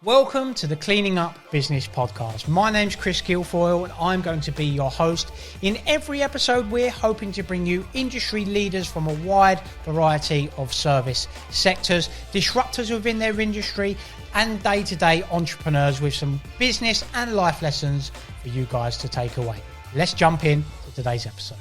Welcome to the Cleaning Up Business Podcast. My name's Chris Guilfoyle and I'm going to be your host. In every episode, we're hoping to bring you industry leaders from a wide variety of service sectors, disruptors within their industry, and day-to-day entrepreneurs with some business and life lessons for you guys to take away. Let's jump in to today's episode.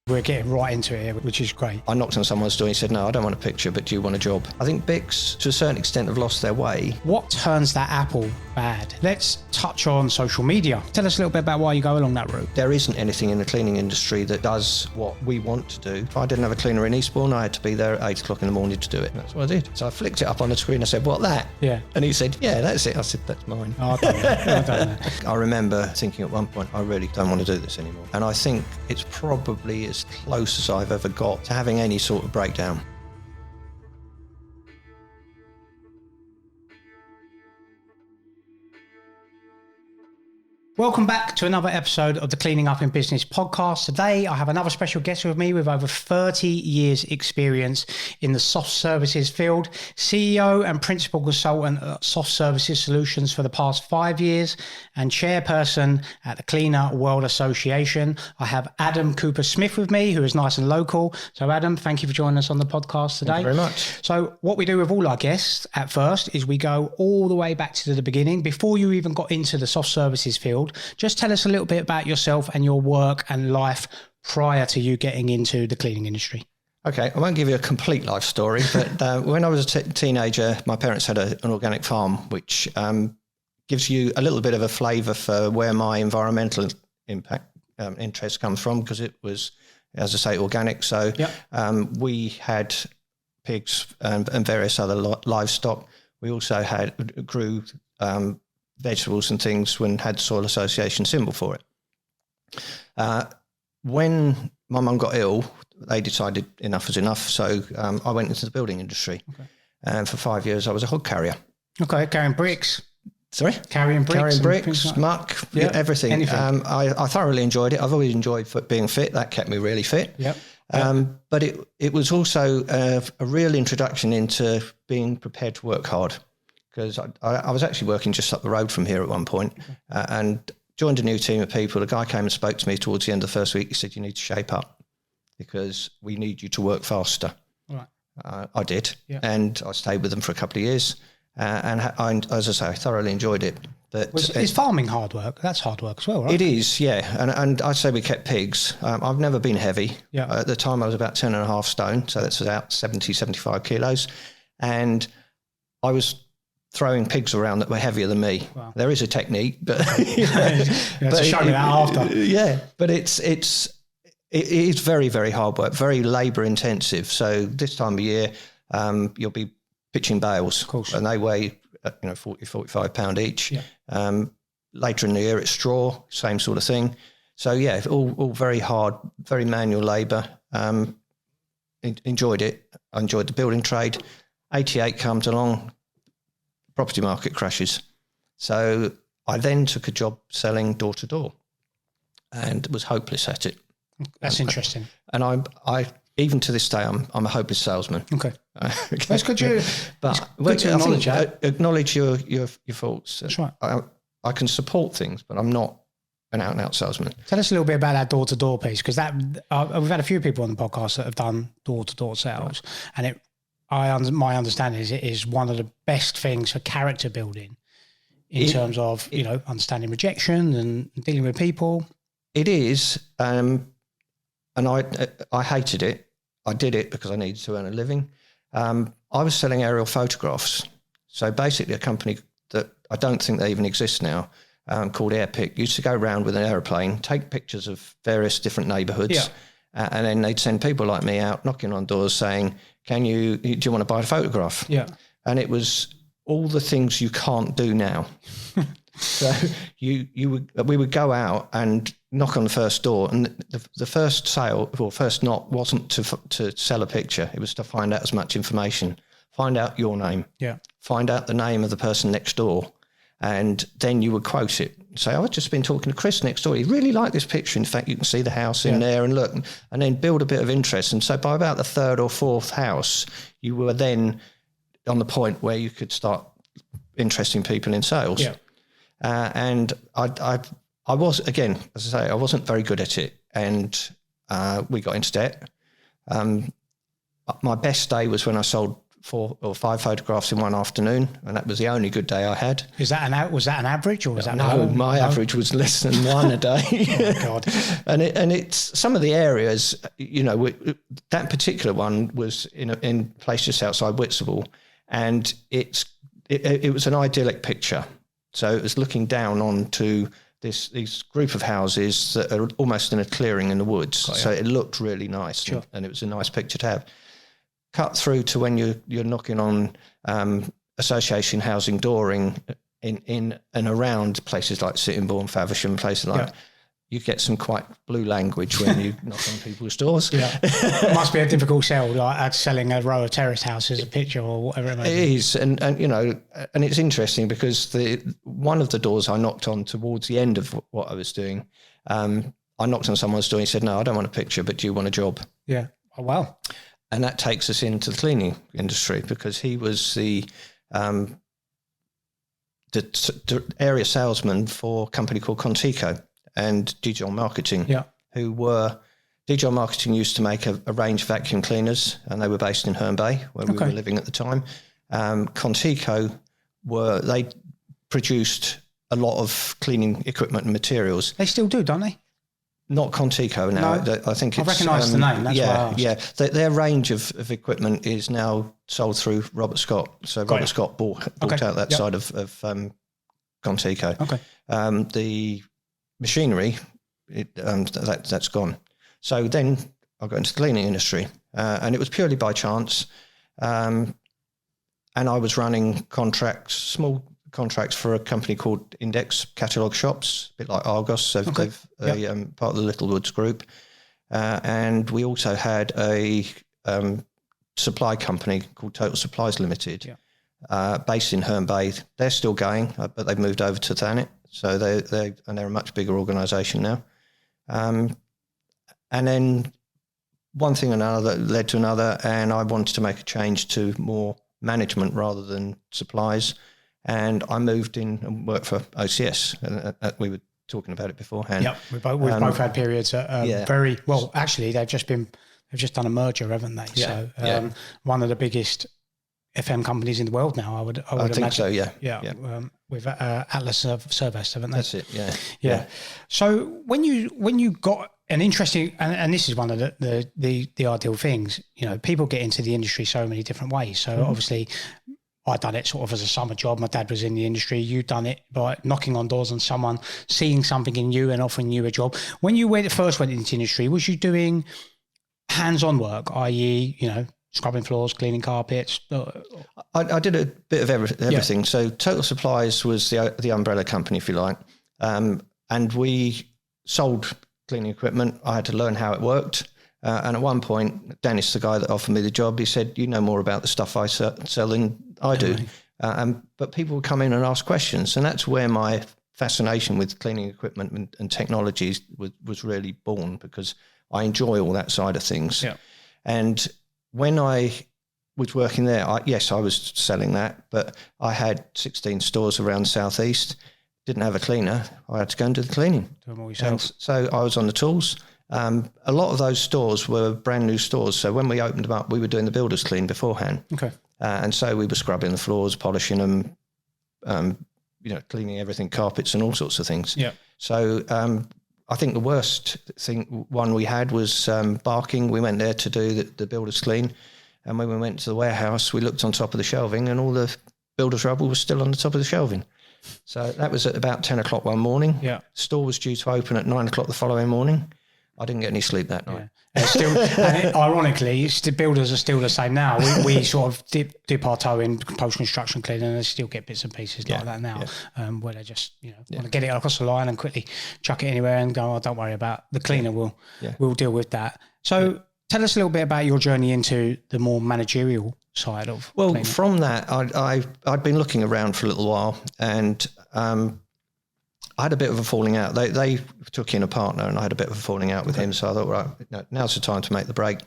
We're getting right into it here, which is great. I knocked on someone's door and he said, no, I don't want a picture, but do you want a job? I think Bics, to a certain extent, have lost their way. What turns that apple bad? Let's touch on social media. Tell us a little bit about why you go along that route. There isn't anything in the cleaning industry that does what we want to do. If I didn't have a cleaner in Eastbourne, I had to be there at 8 o'clock in the morning to do it. That's what I did. So I flicked it up on the screen. I said, what, that? Yeah. And he said, yeah, that's it. I said, that's mine. Oh, I've done that. I remember thinking at one point, I really don't want to do this anymore. And I think it's probably as close as I've ever got to having any sort of breakdown. Welcome back to another episode of the Cleaning Up in Business podcast. Today, I have another special guest with me with over 30 years experience in the soft services field, CEO and principal consultant at Soft Services Solutions for the past 5 years, and chairperson at the Cleaner World Association. I have Adam Cowper-Smith with me, who is nice and local. So Adam, thank you for joining us on the podcast today. Thank you very much. So what we do with all our guests at first is we go all the way back to the beginning. Before you even got into the soft services field, just tell us a little bit about yourself and your work and life prior to you getting into the cleaning industry. Okay, I won't give you a complete life story, but when I was a teenager, my parents had an organic farm, which gives you a little bit of a flavour for where my environmental impact interest comes from, because it was, as I say, organic. So we had pigs and various other livestock. We also grew vegetables and things when had Soil Association symbol for it. When my mum got ill, they decided enough was enough. So I went into the building industry. Okay. And for 5 years, I was a hog carrier. Okay, carrying bricks. Sorry? Carrying bricks, like muck, everything. I thoroughly enjoyed it. I've always enjoyed being fit. That kept me really fit. Yep. But it was also a real introduction into being prepared to work hard. Because I was actually working just up the road from here at one point, and joined a new team of people. A guy came and spoke to me towards the end of the first week. He said, you need to shape up because we need you to work faster. Right. I did, and I stayed with them for a couple of years. And as I say, I thoroughly enjoyed it. Is farming hard work? That's hard work as well, right? It is, yeah. And I'd say we kept pigs. I've never been heavy. Yeah. At the time, I was about 10.5 stone, so that's about 70, 75 kilos. And I was throwing pigs around that were heavier than me. Wow. There is a technique, but show me that after. Yeah, but it is very, very hard work, very labour intensive. So this time of year, you'll be pitching bales, of course, and they weigh 40, 45 pound each. Yeah. Later in the year, it's straw, same sort of thing. So yeah, all very hard, very manual labour. Enjoyed it. I enjoyed the building trade. 88 comes along. Property market crashes. So I then took a job selling door to door and was hopeless at it. That's interesting. And I even to this day, I'm a hopeless salesman. Okay. That's good. Good to acknowledge that. Acknowledge your faults. That's right. I can support things, but I'm not an out-and-out salesman. Tell us a little bit about that door-to-door piece, because we've had a few people on the podcast that have done door-to-door sales, right. And my understanding is it is one of the best things for character building in terms of, understanding rejection and dealing with people. It is. And I hated it. I did it because I needed to earn a living. I was selling aerial photographs. So basically a company that I don't think they even exist now, called Airpic, used to go around with an aeroplane, take pictures of various different neighbourhoods, and then they'd send people like me out knocking on doors saying, do you want to buy a photograph? Yeah. And it was all the things you can't do now. So we would go out and knock on the first door, and the first sale or first knock wasn't to sell a picture. It was to find out as much information, find out your name, find out the name of the person next door, and then you would quote it. say, I've just been talking to Chris next door. He really liked this picture. In fact, you can see the house in there and look, and then build a bit of interest. And so by about the third or fourth house, you were then on the point where you could start interesting people in sales. Yeah. And I was, again, as I say, I wasn't very good at it. And we got into debt. My best day was when I sold 4 or 5 photographs in one afternoon, and that was the only good day I had. Was that an average, or was that no? My average was less than one a day. Oh God! And it's some of the areas, that particular one was in a place just outside Whitstable, and it was an idyllic picture. So it was looking down onto these group of houses that are almost in a clearing in the woods. So it looked really nice, and it was a nice picture to have. Cut through to when you're knocking on association housing dooring in and around places like Sittingbourne, Faversham, places like that. You get some quite blue language when you knock on people's doors. Yeah, it must be a difficult sell, like selling a row of terrace houses, a picture or whatever it may be. It is, and it's interesting because one of the doors I knocked on towards the end of what I was doing, I knocked on someone's door and he said, "No, I don't want a picture, but do you want a job?" Yeah. Oh wow. And that takes us into the cleaning industry because he was the area salesman for a company called Contico and Dijon Marketing, who were... Dijon Marketing used to make a range of vacuum cleaners, and they were based in Herne Bay, where we were living at the time. Contico they produced a lot of cleaning equipment and materials. They still do, don't they? Not Contico now. No, I think it's... I recognise the name, that's why I asked. Yeah. Their range of equipment is now sold through Robert Scott. So Robert Scott bought out that side of Contico. Okay. The machinery, that's gone. So then I got into the cleaning industry, and it was purely by chance. And I was running contracts, small contracts for a company called Index Catalogue Shops, a bit like Argos, so they're part of the Littlewoods group. And we also had a supply company called Total Supplies Limited, based in Herne Bay. They're still going, but they've moved over to Thanet, so they're a much bigger organisation now. And then one thing and another led to another, and I wanted to make a change to more management rather than supplies. And I moved in and worked for OCS. We were talking about it beforehand. Yeah, we've both had periods very well. Actually, they've just done a merger, haven't they? Yeah. So one of the biggest FM companies in the world now. I would imagine. Think so. Yeah. With Atlas Service, haven't they? That's it. Yeah. So when you got an interesting, and this is one of the ideal things. People get into the industry so many different ways. So obviously, I'd done it sort of as a summer job. My dad was in the industry. You'd done it by knocking on doors and someone seeing something in you and offering you a job. When you first went into the industry, was you doing hands-on work, i.e., scrubbing floors, cleaning carpets? I did a bit of everything. Yeah. So Total Supplies was the umbrella company, if you like. And we sold cleaning equipment. I had to learn how it worked. And at one point, Dennis, the guy that offered me the job, he said, "You know more about the stuff I sell than I do." But people would come in and ask questions. And that's where my fascination with cleaning equipment and technologies was really born, because I enjoy all that side of things. Yeah. And when I was working there, I was selling that, but I had 16 stores around South East, didn't have a cleaner. I had to go and do the cleaning. Do them all yourself. So I was on the tools. A lot of those stores were brand new stores. So when we opened them up, we were doing the builder's clean beforehand. Okay. And so we were scrubbing the floors, polishing them, cleaning everything, carpets and all sorts of things. Yeah. So I think the worst one we had was barking. We went there to do the builder's clean. And when we went to the warehouse, we looked on top of the shelving and all the builder's rubble was still on the top of the shelving. So that was at about 10 o'clock one morning. Yeah. Store was due to open at 9 o'clock the following morning. I didn't get any sleep that night. Yeah. Ironically, the builders are still the same now. We sort of dip our toe in post-construction cleaning, and they still get bits and pieces like that now, where they just want to get it across the line and quickly chuck it anywhere and go, "Oh, don't worry about the cleaner. We'll deal with that." So tell us a little bit about your journey into the more managerial side of cleaning. From that, I'd been looking around for a little while, and I had a bit of a falling out. They took in a partner, and I had a bit of a falling out with him. So I thought, right, now's the time to make the break.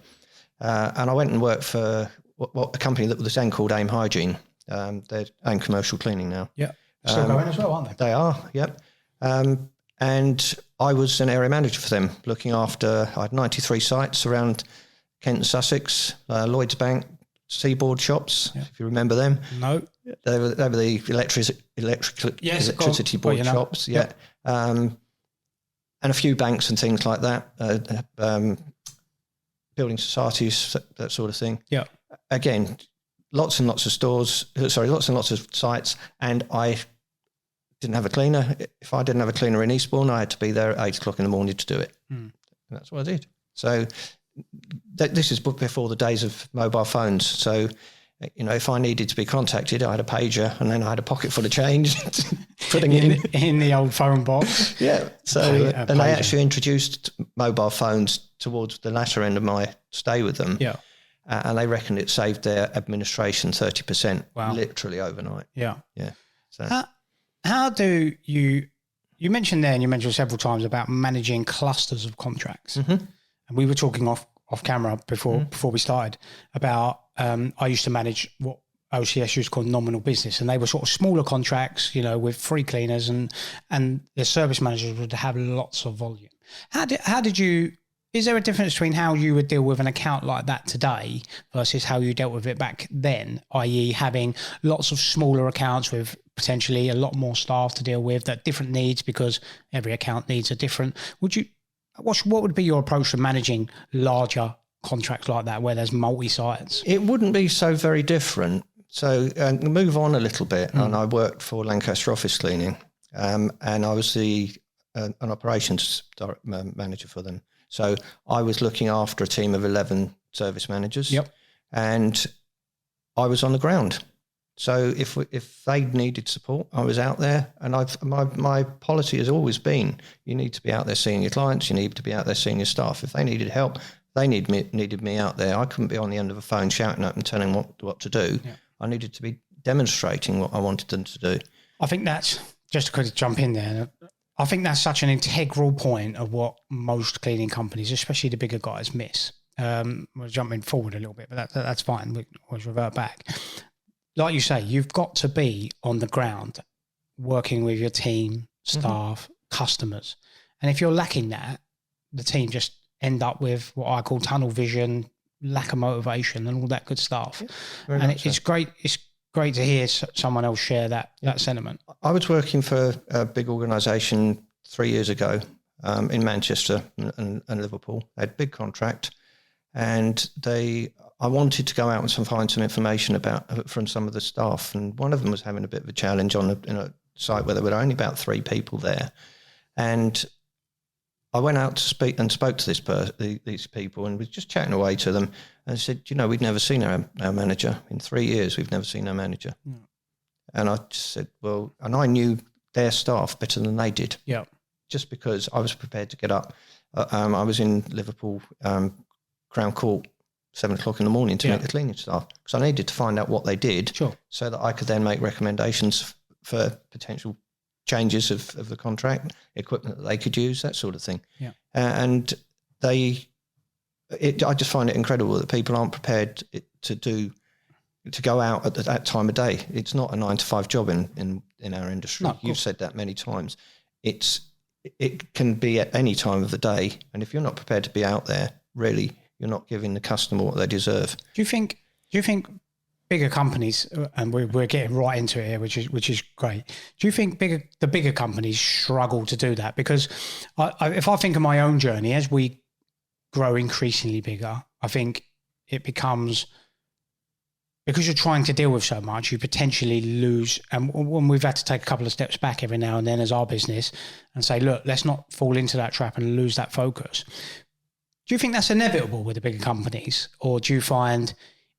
And I went and worked for a company that was then called AIM Hygiene. They're AIM Commercial Cleaning now. Yeah, still going as well, aren't they? They are, yep. And I was an area manager for them, looking after, I had 93 sites around Kent and Sussex, Lloyds Bank, Seaboard shops, if you remember them. No. They were the electricity board shops, yeah. And a few banks and things like that, building societies, that sort of thing. Yeah. Again, lots and lots of lots and lots of sites, and I didn't have a cleaner. If I didn't have a cleaner in Eastbourne, I had to be there at 8 o'clock in the morning to do it. And that's what I did. So this is before the days of mobile phones. So, if I needed to be contacted, I had a pager, and then I had a pocket full of change, putting it in the old phone box. Yeah. So, and they actually introduced mobile phones towards the latter end of my stay with them. Yeah. And they reckon it saved their administration 30%, literally overnight. Yeah. Yeah. So how do you mentioned there, and you mentioned several times about managing clusters of contracts. And we were talking off camera before we started about, I used to manage what OCS used to call nominal business, and they were sort of smaller contracts, with free cleaners, and the service managers would have lots of volume. Is there a difference between how you would deal with an account like that today versus how you dealt with it back then, i.e. having lots of smaller accounts with potentially a lot more staff to deal with, that different needs, because every account needs a different? What would be your approach to managing larger contracts like that, where there's multi-sites? It wouldn't be so very different. So move on a little bit, and I worked for Lancaster Office Cleaning, and I was an operations manager for them. So I was looking after a team of 11 service managers. Yep. And I was on the ground. So if they needed support, I was out there. And my policy has always been, you need to be out there seeing your clients, you need to be out there seeing your staff. If they needed help, they needed me out there. I couldn't be on the end of a phone shouting at them, telling them what to do. Yeah. I needed to be demonstrating what I wanted them to do. I think that's, just to jump in there, I think that's such an integral point of what most cleaning companies, especially the bigger guys, miss. We're jumping forward a little bit, but that's fine. We'll revert back. Like you say, you've got to be on the ground, working with your team, staff, customers. And if you're lacking that, the team just end up with what I call tunnel vision, lack of motivation, and all that good stuff. Yeah, and it's great. It's great to hear someone else share that sentiment. I was working for a big organisation 3 years ago in Manchester and Liverpool. They had a big contract, and I wanted to go out and find some information from some of the staff, and one of them was having a bit of a challenge in a site where there were only about 3 people there, and I went out to spoke to these people, and was just chatting away to them, and said, we've never seen our manager in 3 years. We've never seen our manager. Yeah. And I just said, well, and I knew their staff better than they did. Yeah. Just because I was prepared to get up. I was in Liverpool, Crown Court, 7 o'clock in the morning to meet the cleaning staff, because I needed to find out what they did, so that I could then make recommendations for potential changes of the contract, equipment that they could use, that sort of thing. Yeah. And I just find it incredible that people aren't prepared to go out at that time of day. It's not a 9 to 5 job in our industry. No, you've said that many times. It can be at any time of the day, and if you're not prepared to be out there, really, you're not giving the customer what they deserve. Do you think bigger companies, and we're getting right into it here, which is great. Do you think the bigger companies struggle to do that? Because if I think of my own journey, as we grow increasingly bigger, I think it becomes, because you're trying to deal with so much, you potentially lose. And when we've had to take a couple of steps back every now and then as our business and say, look, let's not fall into that trap and lose that focus. Do you think that's inevitable with the bigger companies, or do you find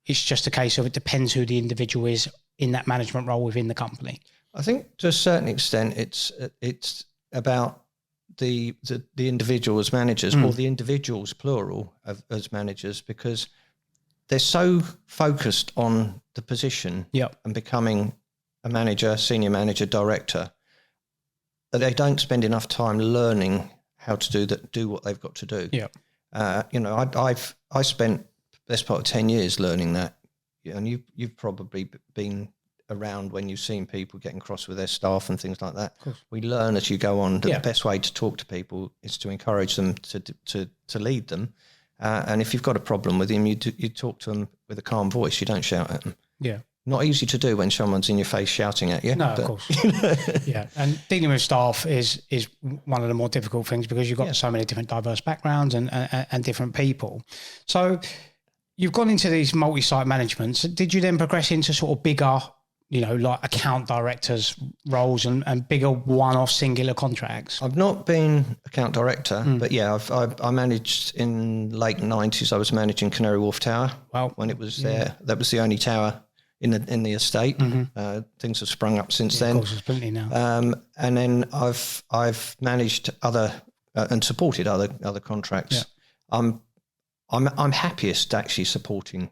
it's just a case of it depends who the individual is in that management role within the company? I think to a certain extent it's about the individual as managers, or the individuals plural as managers, because they're so focused on the position and becoming a manager, senior manager, director. they don't spend enough time learning how to do what they've got to do. Yeah. I spent the best part of 10 years learning that, and you've probably been around when you've seen people getting cross with their staff and things like that. We learn as you go on that the best way to talk to people is to encourage them to lead them. And if you've got a problem with them, you talk to them with a calm voice. You don't shout at them. Yeah. Not easy to do when someone's in your face shouting at you. No, of course. Yeah. And dealing with staff is one of the more difficult things because you've got so many different diverse backgrounds and different people. So you've gone into these multi-site managements. Did you then progress into sort of bigger, like account directors roles and bigger one-off singular contracts? I've not been account director, but yeah, I managed in late 90s. I was managing Canary Wharf Tower when it was there. That was the only tower in the estate. Things have sprung up since then. Of course, there's plenty now. And then I've managed other and supported other contracts. Yeah. I'm happiest actually supporting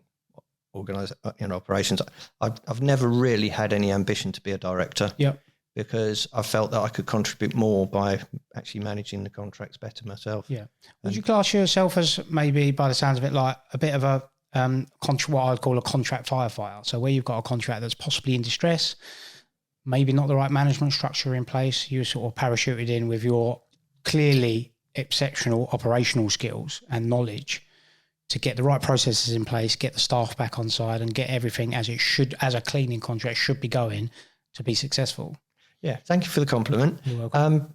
operations. I've never really had any ambition to be a director. Yeah. Because I felt that I could contribute more by actually managing the contracts better myself. Yeah. Would you class yourself as maybe, by the sounds of it, like a bit of a what I'd call a contract firefighter? So where you've got a contract that's possibly in distress, maybe not the right management structure in place, you sort of parachuted in with your clearly exceptional operational skills and knowledge to get the right processes in place, get the staff back on side and get everything as it should, as a cleaning contract should be going to be successful. Yeah, thank you for the compliment. You're welcome.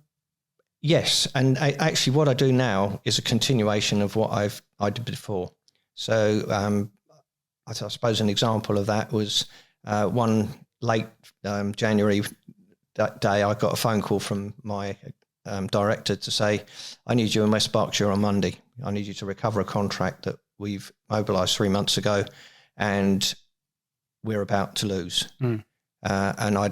Yes, and actually what I do now is a continuation of what I did before. So I suppose an example of that was one late January day, I got a phone call from my director to say, I need you in West Berkshire on Monday. I need you to recover a contract that we've mobilised 3 months ago and we're about to lose. And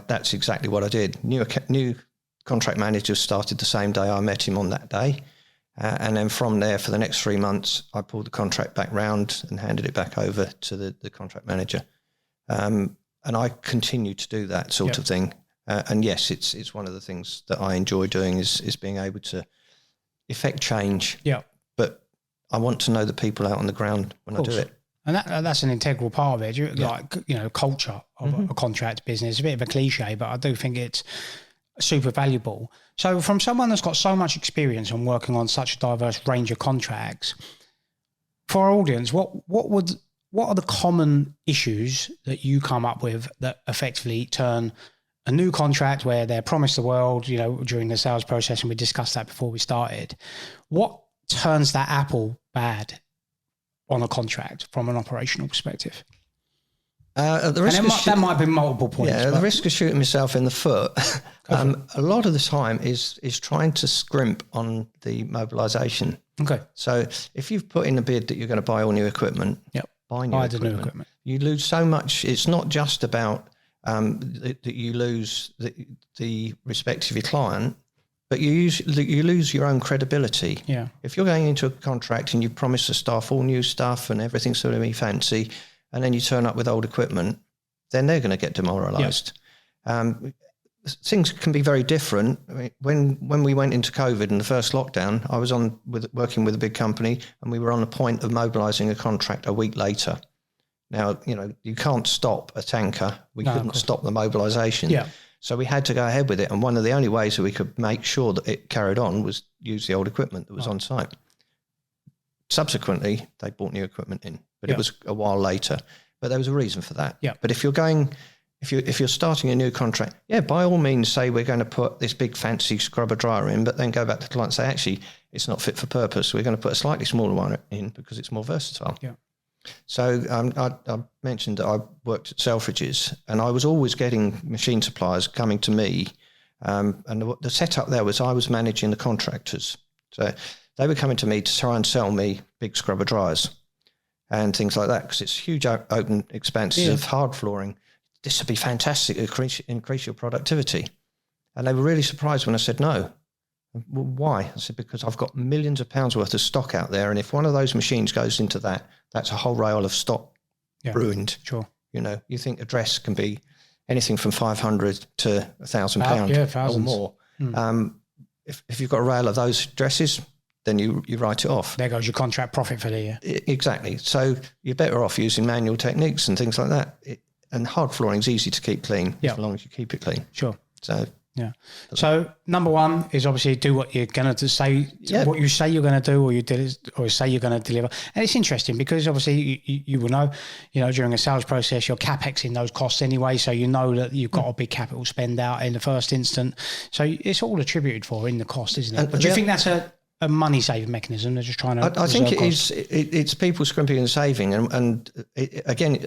that's exactly what I did. New contract manager started the same day I met him on that day. And then from there, for the next 3 months, I pulled the contract back round and handed it back over to the contract manager. And I continue to do that sort of thing. And yes, it's one of the things that I enjoy doing is being able to effect change. Yeah. But I want to know the people out on the ground when I do it. And that's an integral part of it. Like, culture of a contract business, a bit of a cliche, but I do think it's super valuable. So from someone that's got so much experience on working on such a diverse range of contracts, for our audience, what are the common issues that you come up with that effectively turn a new contract where they're promised the world, during the sales process, and we discussed that before we started, what turns that apple bad on a contract from an operational perspective? That might be multiple points. Yeah, the risk of shooting myself in the foot, a lot of the time is trying to scrimp on the mobilisation. Okay. So if you've put in a bid that you're going to buy all new equipment, buy new equipment. You lose so much. It's not just about that you lose the respect of your client, but you lose your own credibility. Yeah. If you're going into a contract and you promise the staff all new stuff and everything's going to be fancy, and then you turn up with old equipment, then they're going to get demoralised. Yeah. Things can be very different. I mean, when we went into COVID and the first lockdown, I was working with a big company and we were on the point of mobilising a contract a week later. Now, you can't stop a tanker. We couldn't stop the mobilisation. Yeah. So we had to go ahead with it. And one of the only ways that we could make sure that it carried on was use the old equipment that was on site. Subsequently, they bought new equipment in, but it was a while later. But there was a reason for that. Yeah. But if you're starting a new contract, by all means say we're going to put this big fancy scrubber dryer in, but then go back to the client and say, actually, it's not fit for purpose. We're going to put a slightly smaller one in because it's more versatile. Yeah. So I mentioned that I worked at Selfridges and I was always getting machine suppliers coming to me. And the setup there was I was managing the contractors. So they were coming to me to try and sell me big scrubber dryers and things like that because it's huge open expanses of hard flooring. This would be fantastic, increase your productivity. And they were really surprised when I said no. Well, why? I said, because I've got millions of pounds worth of stock out there. And if one of those machines goes into that, that's a whole rail of stock ruined. Sure. You think a dress can be anything from 500 to £1,000 or more. If you've got a rail of those addresses, then you write it off. There goes your contract profit for the year. Exactly. So you're better off using manual techniques and things like that. And hard flooring is easy to keep clean as long as you keep it clean. Sure. So yeah. So number one is obviously do what you're going to say, what you say you're going to do, or say you're going to deliver. And it's interesting because obviously you will know, during a sales process, you're CapExing those costs anyway. So you know that you've got a big capital spend out in the first instant. So it's all attributed for in the cost, isn't it? But do you think that's a money saving mechanism? They're just trying to. I think it is. It's people scrimping and saving, and again.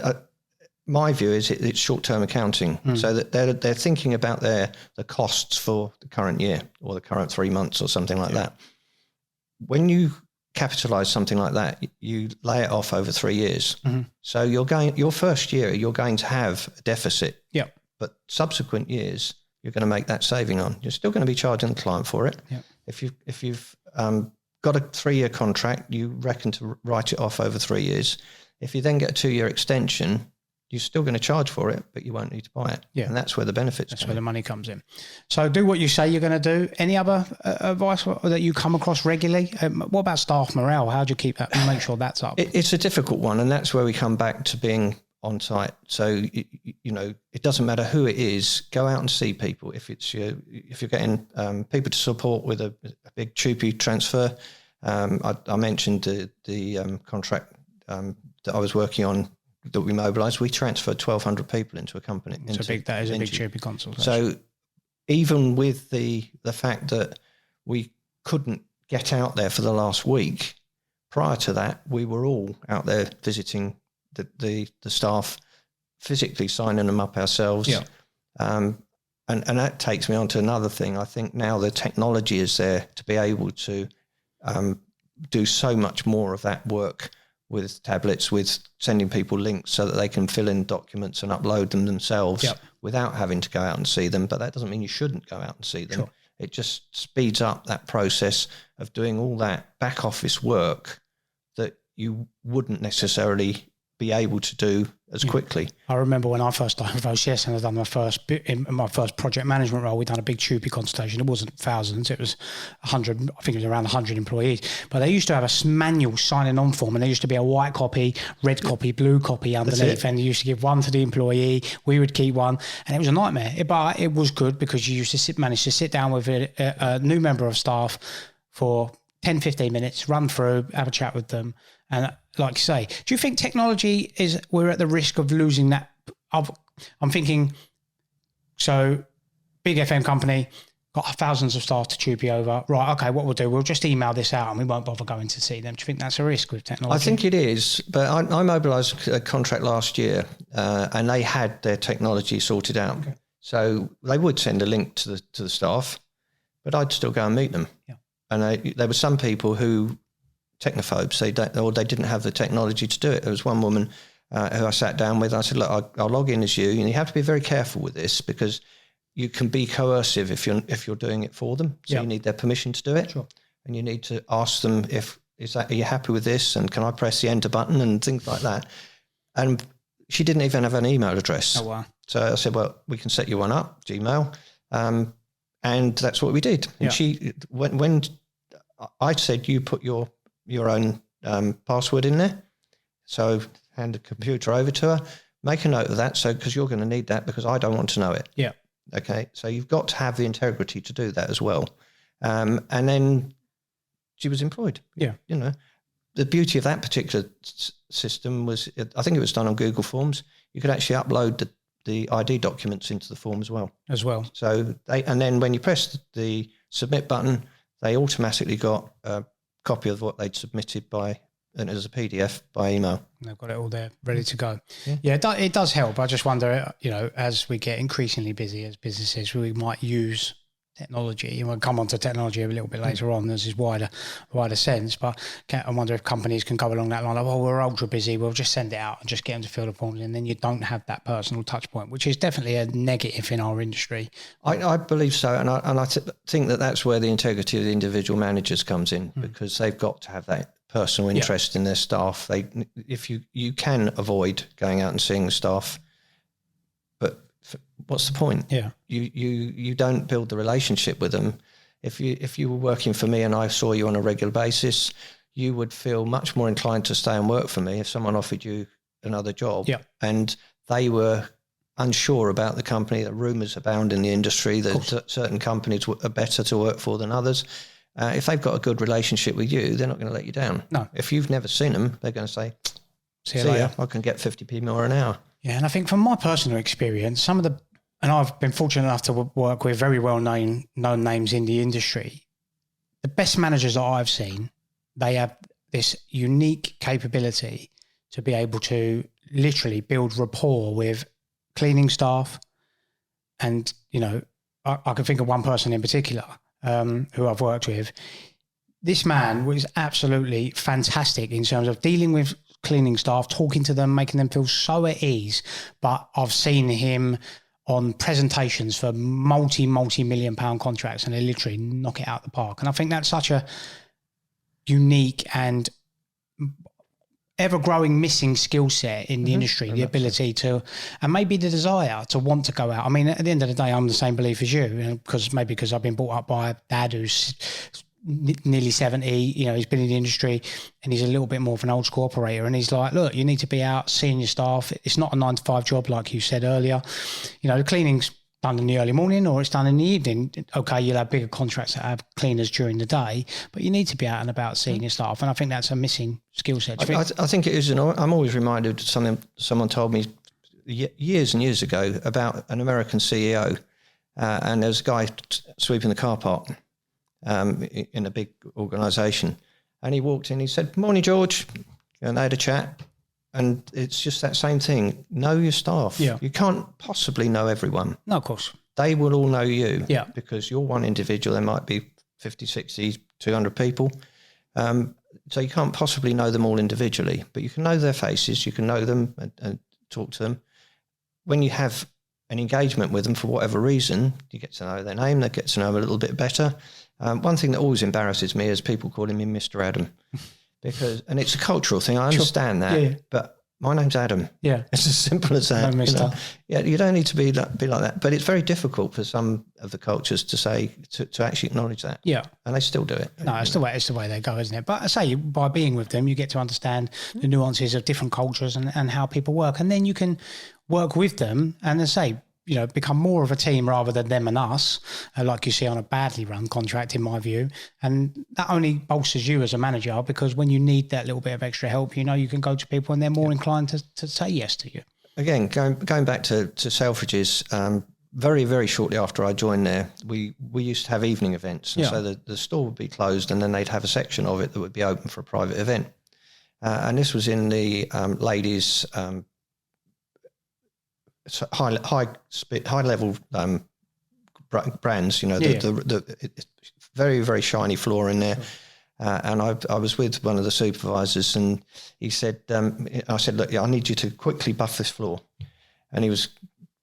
My view is it's short-term accounting, so that they're thinking about the costs for the current year or the current 3 months or something like that. When you capitalise something like that, you lay it off over 3 years. So your first year you're going to have a deficit. Yeah. But subsequent years you're going to make that saving on. You're still going to be charging the client for it. Yeah. If you've got a 3-year contract, you reckon to write it off over 3 years. If you then get a 2-year extension, you're still going to charge for it, but you won't need to buy it. Yeah. And that's where the benefits come in. That's where the money comes in. So do what you say you're going to do. Any other advice that you come across regularly? What about staff morale? How do you keep that and make sure that's up? It's a difficult one, and that's where we come back to being on site. So, it doesn't matter who it is, go out and see people. If you're getting people to support with a big Chairperson transfer, I mentioned the contract that I was working on, that we mobilised, we transferred 1,200 people into a company. That is a big Chairperson consultation. So even with the fact that we couldn't get out there for the last week, prior to that, we were all out there visiting the staff, physically signing them up ourselves. Yeah. And that takes me on to another thing. I think now the technology is there to be able to do so much more of that work with tablets, with sending people links so that they can fill in documents and upload them themselves without having to go out and see them. But that doesn't mean you shouldn't go out and see them. Sure. It just speeds up that process of doing all that back office work that you wouldn't necessarily be able to do as quickly. I remember when I first started with OCS and I'd done my first project management role, we'd done a big Chairperson consultation. It wasn't thousands, it was 100, I think it was around 100 employees. But they used to have a manual signing on form, and there used to be a white copy, red copy, blue copy underneath, and you used to give one to the employee, we would keep one, and it was a nightmare. But it was good because you used to manage to sit down with a new member of staff for 10, 15 minutes, run through, have a chat with them. And like you say, do you think technology we're at the risk of losing that? I'm thinking, so big FM company, got thousands of staff to Chairperson over. Right, okay, what we'll do, we'll just email this out and we won't bother going to see them. Do you think that's a risk with technology? I think it is, but I mobilised a contract last year and they had their technology sorted out. Okay. So they would send a link to the staff, but I'd still go and meet them. Yeah. And there were some people who, technophobes, they didn't have the technology to do it. There was one woman who I sat down with. I said, look, I'll log in as you, and you have to be very careful with this because you can be coercive if you're doing it for them. So you need their permission to do it. Sure. And you need to ask them are you happy with this? And can I press the enter button and things like that? And she didn't even have an email address. Oh, wow. So I said, well, we can set you one up, Gmail. And that's what we did. And she, when I said, you put your own password in there. So hand the computer over to her, make a note of that. So, because you're going to need that because I don't want to know it. Yeah. Okay. So you've got to have the integrity to do that as well. And then she was employed. Yeah. The beauty of that particular system was, I think it was done on Google Forms. You could actually upload the ID documents into the form as well. So and then when you press the submit button, they automatically got a copy of what they'd submitted as a PDF by email. And they've got it all there ready to go. Yeah, it does help. I just wonder, as we get increasingly busy as businesses, we might use technology. We'll come on to technology a little bit later on. There's this wider sense, but I wonder if companies can go along that line of, we're ultra busy, we'll just send it out and just get them to fill the forms, and then you don't have that personal touch point, which is definitely a negative in our industry. I believe so, and I think that's where the integrity of the individual managers comes in, because they've got to have that personal interest in their staff. If you can avoid going out and seeing the staff, but what's the point? Yeah. You don't build the relationship with them. If you were working for me and I saw you on a regular basis, you would feel much more inclined to stay and work for me if someone offered you another job. Yeah. And they were unsure about the company. The rumours abound in the industry that certain companies are better to work for than others. If they've got a good relationship with you, they're not going to let you down. No. If you've never seen them, they're going to say, see you later. I can get 50p more an hour. Yeah, and I think from my personal experience, and I've been fortunate enough to work with very known names in the industry, the best managers that I've seen, they have this unique capability to be able to literally build rapport with cleaning staff. And, I can think of one person in particular who I've worked with. This man was absolutely fantastic in terms of dealing with cleaning staff, talking to them, making them feel so at ease. But I've seen him on presentations for multi-million pound contracts, and they literally knock it out of the park. And I think that's such a unique and ever-growing missing skill set in the industry, the ability to, and maybe the desire to want to go out. I mean, at the end of the day, I'm the same belief as you, because I've been brought up by a dad who's nearly 70, he's been in the industry and he's a little bit more of an old school operator. And he's like, look, you need to be out seeing your staff. It's not a 9-to-5 job, like you said earlier. The cleaning's done in the early morning or it's done in the evening. Okay, you'll have bigger contracts that have cleaners during the day, but you need to be out and about seeing your staff. And I think that's a missing skill set. I think it is. I'm always reminded of something someone told me years and years ago about an American CEO, and there's a guy sweeping the car park in a big organisation, and he walked in, he said, "Morning, George," and they had a chat. And it's just that same thing. Know your staff. Yeah. You can't possibly know everyone. No, of course. They will all know you. Yeah. Because you're one individual. There might be 50, 60, 200 people. So you can't possibly know them all individually. But you can know their faces. You can know them and talk to them. When you have an engagement with them for whatever reason, you get to know their name. They get to know them a little bit better. One thing that always embarrasses me is people calling me Mr. Adam. And it's a cultural thing. I understand that, but my name's Adam. Yeah, it's as simple as that. You don't need to be like that. But it's very difficult for some of the cultures to say to actually acknowledge that. Yeah, and they still do it. No, it's the way they go, isn't it? But I say, by being with them, you get to understand the nuances of different cultures and how people work, and then you can work with them and then say, become more of a team rather than them and us, like you see on a badly run contract, in my view. And that only bolsters you as a manager, because when you need that little bit of extra help, you can go to people and they're more inclined to say yes to you. Again, going back to Selfridges, very, very shortly after I joined there, we used to have evening events. And so the store would be closed and then they'd have a section of it that would be open for a private event. And this was in the ladies' high level brands, the very, very shiny floor in there. And I was with one of the supervisors, and he said, I said, look, I need you to quickly buff this floor. And he was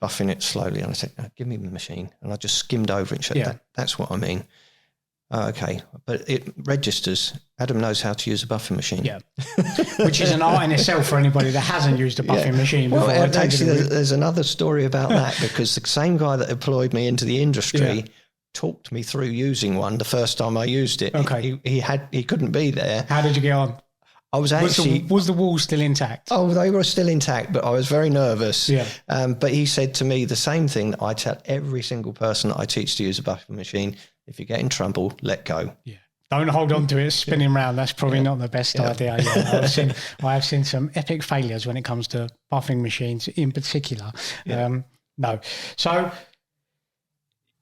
buffing it slowly. And I said, no, give me the machine. And I just skimmed over it and said, that's what I mean. Okay, but it registers. Adam knows how to use a buffing machine. Yeah, which is an art in itself for anybody that hasn't used a buffing machine before. Well, actually, there's another story about that, because the same guy that employed me into the industry talked me through using one the first time I used it. Okay, he couldn't be there. How did you get on? I was actually... Was the wall still intact? Oh, they were still intact, but I was very nervous. Yeah. But he said to me the same thing that I tell every single person that I teach to use a buffing machine: if you get in trouble, let go. Yeah. Don't hold on to it spinning round. That's probably not the best idea. Yeah. I have seen some epic failures when it comes to buffing machines in particular. Yeah. No. So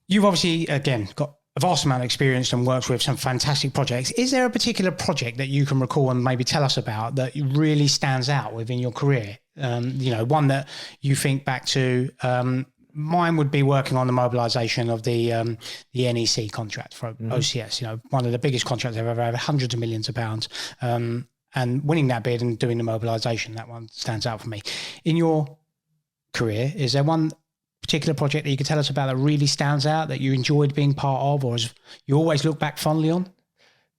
you've obviously, again, got a vast amount of experience and worked with some fantastic projects. Is there a particular project that you can recall and maybe tell us about that really stands out within your career? One that you think back to. Mine would be working on the mobilisation of the NEC contract for OCS. One of the biggest contracts I've ever had, hundreds of millions of pounds. And winning that bid and doing the mobilisation, that one stands out for me. In your career, is there one particular project that you could tell us about that really stands out, that you enjoyed being part of, or you always look back fondly on?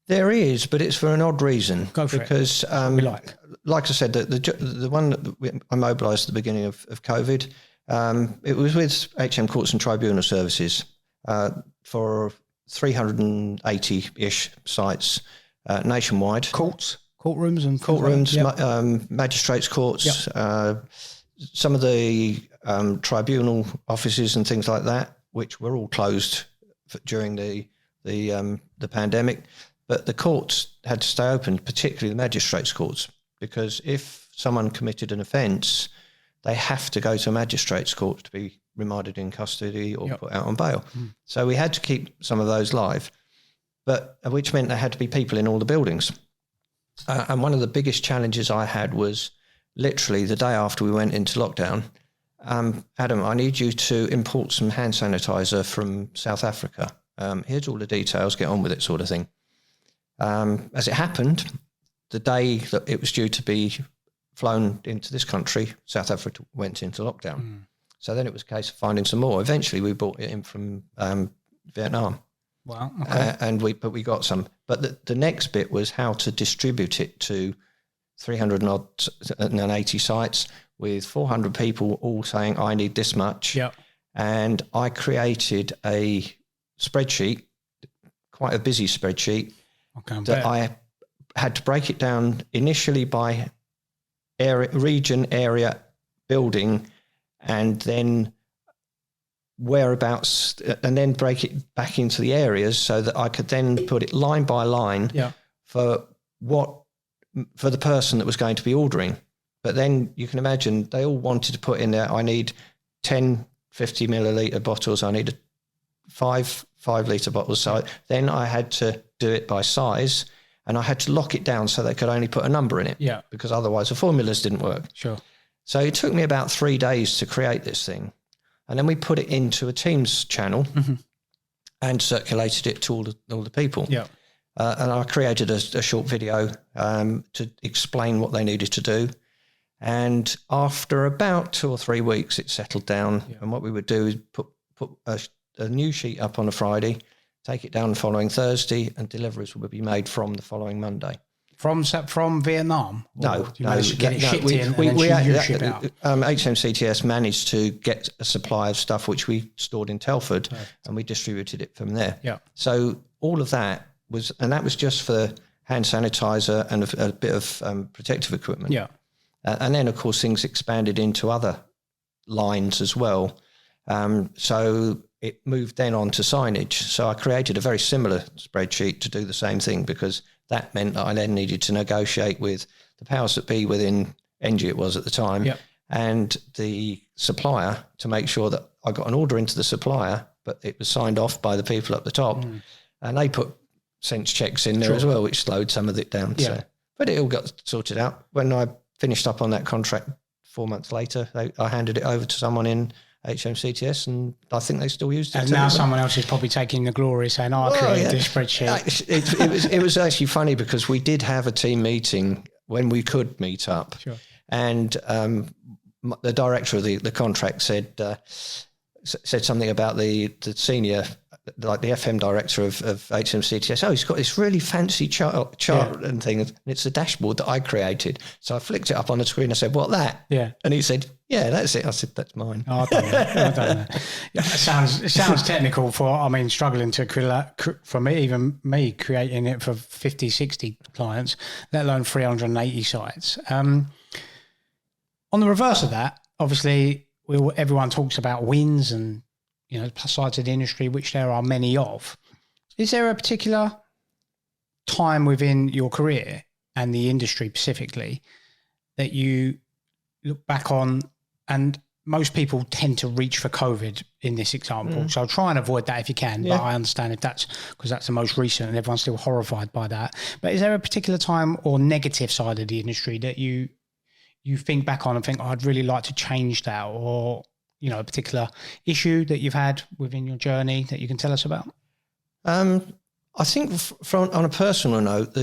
There is, but it's for an odd reason. Go for because, it. Like I said, the one that I mobilised at the beginning of COVID, It was with HM Courts and Tribunal Services for 380-ish sites nationwide. Courtrooms and courtrooms, yep. Magistrates' courts, Yep. Some of the tribunal offices and things like that, which were all closed during the pandemic. But the courts had to stay open, particularly the magistrates' courts, because if someone committed an offence, they have to go to a magistrates' court to be remanded in custody or Yep. put out on bail. So we had to keep some of those live, but which meant there had to be people in all the buildings. And one of the biggest challenges I had was literally the day after we went into lockdown, Adam, I need you to import some hand sanitizer from South Africa. Here's all the details, get on with it, sort of thing. As it happened, the day that it was due to be flown into this country, South Africa went into lockdown. So then it was a case of finding some more. Eventually we brought it in from Vietnam. Wow. Okay. But we got some. But the next bit was how to distribute it to 380 sites with 400 people all saying, I need this much. Yep. And I created a spreadsheet, quite a busy spreadsheet, that I had to break it down initially by region, area, building, and then whereabouts, and then break it back into the areas so that I could then put it line by line for the person that was going to be ordering. But then you can imagine they all wanted to put in there, I need 10 50 milliliter bottles, I need 5 litre bottles. So then I had to do it by size, and I had to lock it down so they could only put a number in it. Yeah. Because otherwise the formulas didn't work. Sure. So it took me about 3 days to create this thing. And then we put it into a Teams channel and circulated it to all the people. Yeah. And I created a short video to explain what they needed to do. And after about 2 or 3 weeks, it settled down. Yeah. And what we would do is put a new sheet up on a Friday, take it down the following Thursday, and deliveries would be made from the following Monday. From Vietnam? No. Get it shipped in and then you ship out? HMCTS managed to get a supply of stuff which we stored in Telford, and we distributed it from there. Yeah. So all of that was just for hand sanitizer and a bit of protective equipment. Yeah. And then, of course, things expanded into other lines as well. So it moved then on to signage. So I created a very similar spreadsheet to do the same thing, because that meant that I then needed to negotiate with the powers that be within NG it was at the time, and the supplier to make sure that I got an order into the supplier, but it was signed off by the people up the top, and they put sense checks in there as well, which slowed some of it down. Yeah. So, but it all got sorted out. When I finished up on that contract 4 months later, I handed it over to someone in HMCTS, and I think they still used it. And now someone else is probably taking the glory, saying, I created this spreadsheet. It was actually funny, because we did have a team meeting when we could meet up. Sure. And the director of the contract said something about the senior, like the FM director of HMCTS. Oh, he's got this really fancy chart and thing, and it's a dashboard that I created. So I flicked it up on the screen. I said, "What, that?" Yeah. And he said, "Yeah, that's it." I said, "That's mine." Oh, I don't know. Yeah, it sounds technical struggling to even me creating it for 50, 60 clients, let alone 380 sites. On the reverse of that, obviously, everyone talks about wins and plus sides of the industry, which there are many of. Is there a particular time within your career and the industry specifically that you look back on, and most people tend to reach for COVID in this example, so try and avoid that if you can, but I understand if that's because that's the most recent and everyone's still horrified by that. But is there a particular time or negative side of the industry that you think back on and think, I'd really like to change that, or a particular issue that you've had within your journey that you can tell us about? I think on a personal note,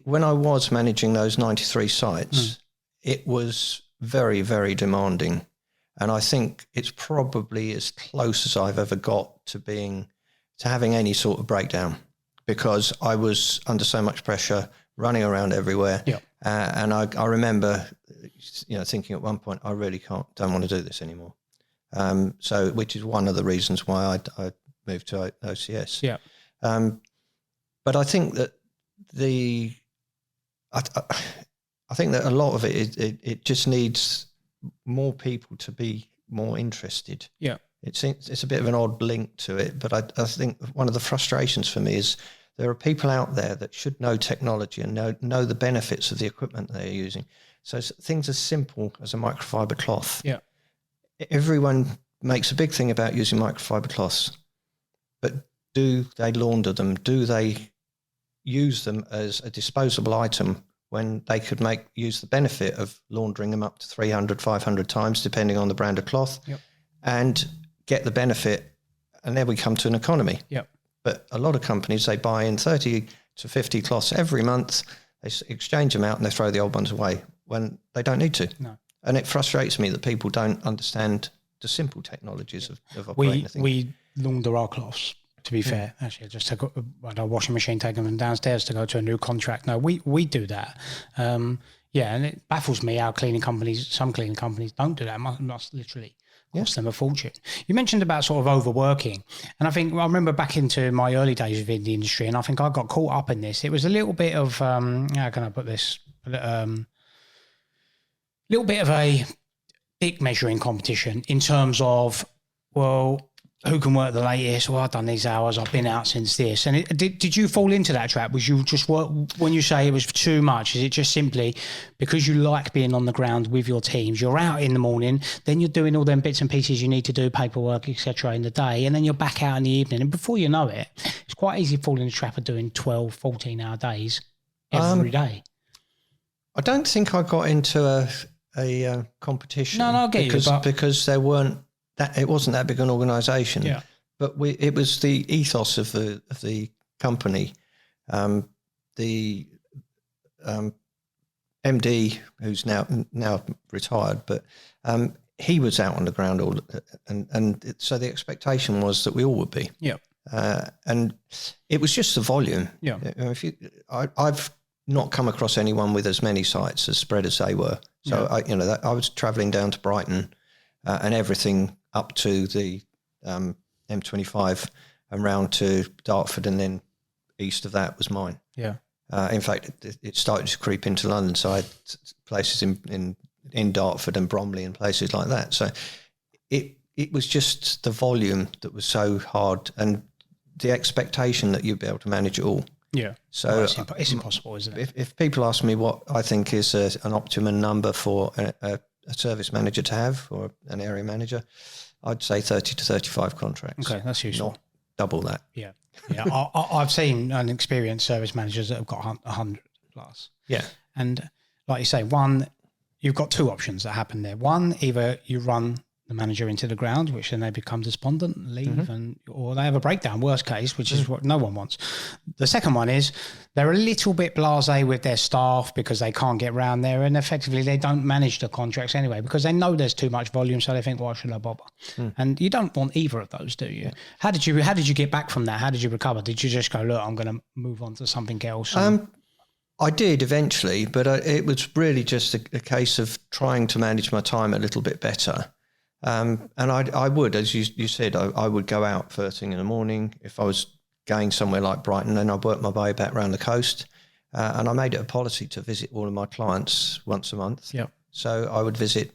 when I was managing those 93 sites, it was very, very demanding. And I think it's probably as close as I've ever got to having any sort of breakdown, because I was under so much pressure, running around everywhere. Yeah. And I remember, thinking at one point, I really don't want to do this anymore. So which is one of the reasons why I moved to OCS. Yeah. But I think that I think that a lot of it just needs more people to be more interested. Yeah. It's a bit of an odd link to it, but I think one of the frustrations for me is there are people out there that should know technology and know the benefits of the equipment they're using. So things as simple as a microfiber cloth. Yeah. Everyone makes a big thing about using microfiber cloths, but do they launder them? Do they use them as a disposable item when they could use the benefit of laundering them up to 300, 500 times, depending on the brand of cloth, and get the benefit? And there we come to an economy. Yep. But a lot of companies, they buy in 30 to 50 cloths every month, they exchange them out and they throw the old ones away when they don't need to. No. And it frustrates me that people don't understand the simple technologies of operating a thing. We launder our cloths, to be fair. Actually, I just took a washing machine, taking them downstairs to go to a new contract. No, we do that. And it baffles me how some cleaning companies don't do that. It must literally cost them a fortune. You mentioned about sort of overworking. And I remember back into my early days within the industry, and I think I got caught up in this. It was a little bit of, how can I put this? Little bit of a dick measuring competition in terms of, well, who can work the latest? Well, I've done these hours. I've been out since this. And did you fall into that trap? Was you just work when you say it was too much? Is it just simply because you like being on the ground with your teams? You're out in the morning, then you're doing all them bits and pieces you need to do, paperwork, etc. in the day, and then you're back out in the evening. And before you know it, it's quite easy to fall in the trap of doing 12, 14-hour days every day. I don't think I got into a competition. No, I get you. Because there weren't. It wasn't that big an organisation, but it was the ethos of the company. The MD, who's now retired, but he was out on the ground so the expectation was that we all would be. Yeah, and it was just the volume. Yeah, I've not come across anyone with as many sites as spread as they were. So I was travelling down to Brighton and everything up to the M25 and round to Dartford, and then east of that was mine. Yeah. In fact, it started to creep into London, so I had places in Dartford and Bromley and places like that. So it was just the volume that was so hard, and the expectation that you'd be able to manage it all. Yeah. So it's impossible, isn't it? If people ask me what I think is an optimum number for a service manager to have, or an area manager, I'd say 30 to 35 contracts. Okay, that's useful. Not double that. Yeah. I've seen and experienced service managers that have got 100 plus. Yeah. And like you say, you've got two options that happen there. One, either you run the manager into the ground, which then they become despondent and leave, or they have a breakdown, worst case, which is what no one wants. The second one is they're a little bit blasé with their staff because they can't get around there, and effectively they don't manage the contracts anyway because they know there's too much volume, so they think, why should I bother? And you don't want either of those, do you? How did you get back from that? How did you recover? Did you just go, look, I'm going to move on to something else? I did eventually, but it was really just a case of trying to manage my time a little bit better. And I would, as you said, I would go out first thing in the morning. If I was going somewhere like Brighton, then I'd work my way back around the coast. And I made it a policy to visit all of my clients once a month. Yeah. So I would visit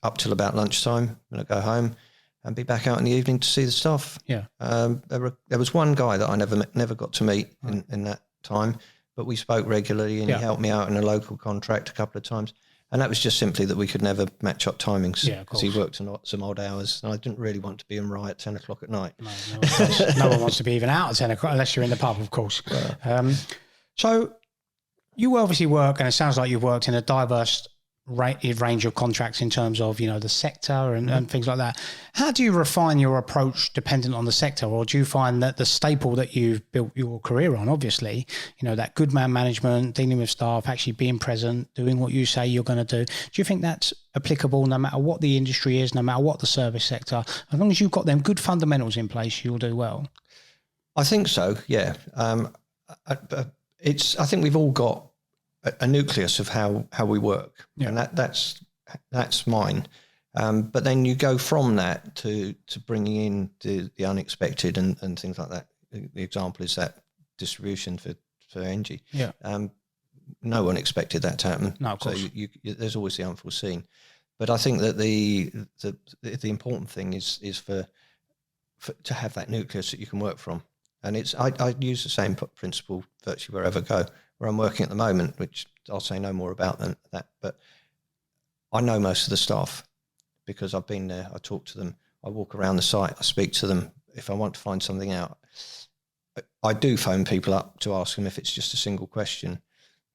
up till about lunchtime, and I'd go home and be back out in the evening to see the staff. Yeah. There was one guy that I never got to meet in that time, but we spoke regularly, and he helped me out in a local contract a couple of times. And that was just simply that we could never match up timings because he worked some odd hours. And I didn't really want to be in right at 10 o'clock at night. No one wants to be even out at 10 o'clock unless you're in the pub, of course. So you obviously work, and it sounds like you've worked in a diverse range of contracts in terms of, the sector and things like that. How do you refine your approach dependent on the sector? Or do you find that the staple that you've built your career on, obviously, that good man management, dealing with staff, actually being present, doing what you say you're going to do, do you think that's applicable no matter what the industry is, no matter what the service sector? As long as you've got them good fundamentals in place, you'll do well. I think so, yeah. I think we've all got a nucleus of how we work, and that's mine. But then you go from that to bringing in the unexpected and things like that. The example is that distribution for Engie. Yeah. No one expected that to happen. No, of course. So you, there's always the unforeseen. But I think that the important thing is for to have that nucleus that you can work from. And I use the same principle virtually wherever I go. Where I'm working at the moment, which I'll say no more about than that, but I know most of the staff because I've been there. I talk to them. I walk around the site. I speak to them. If I want to find something out, I do phone people up to ask them if it's just a single question.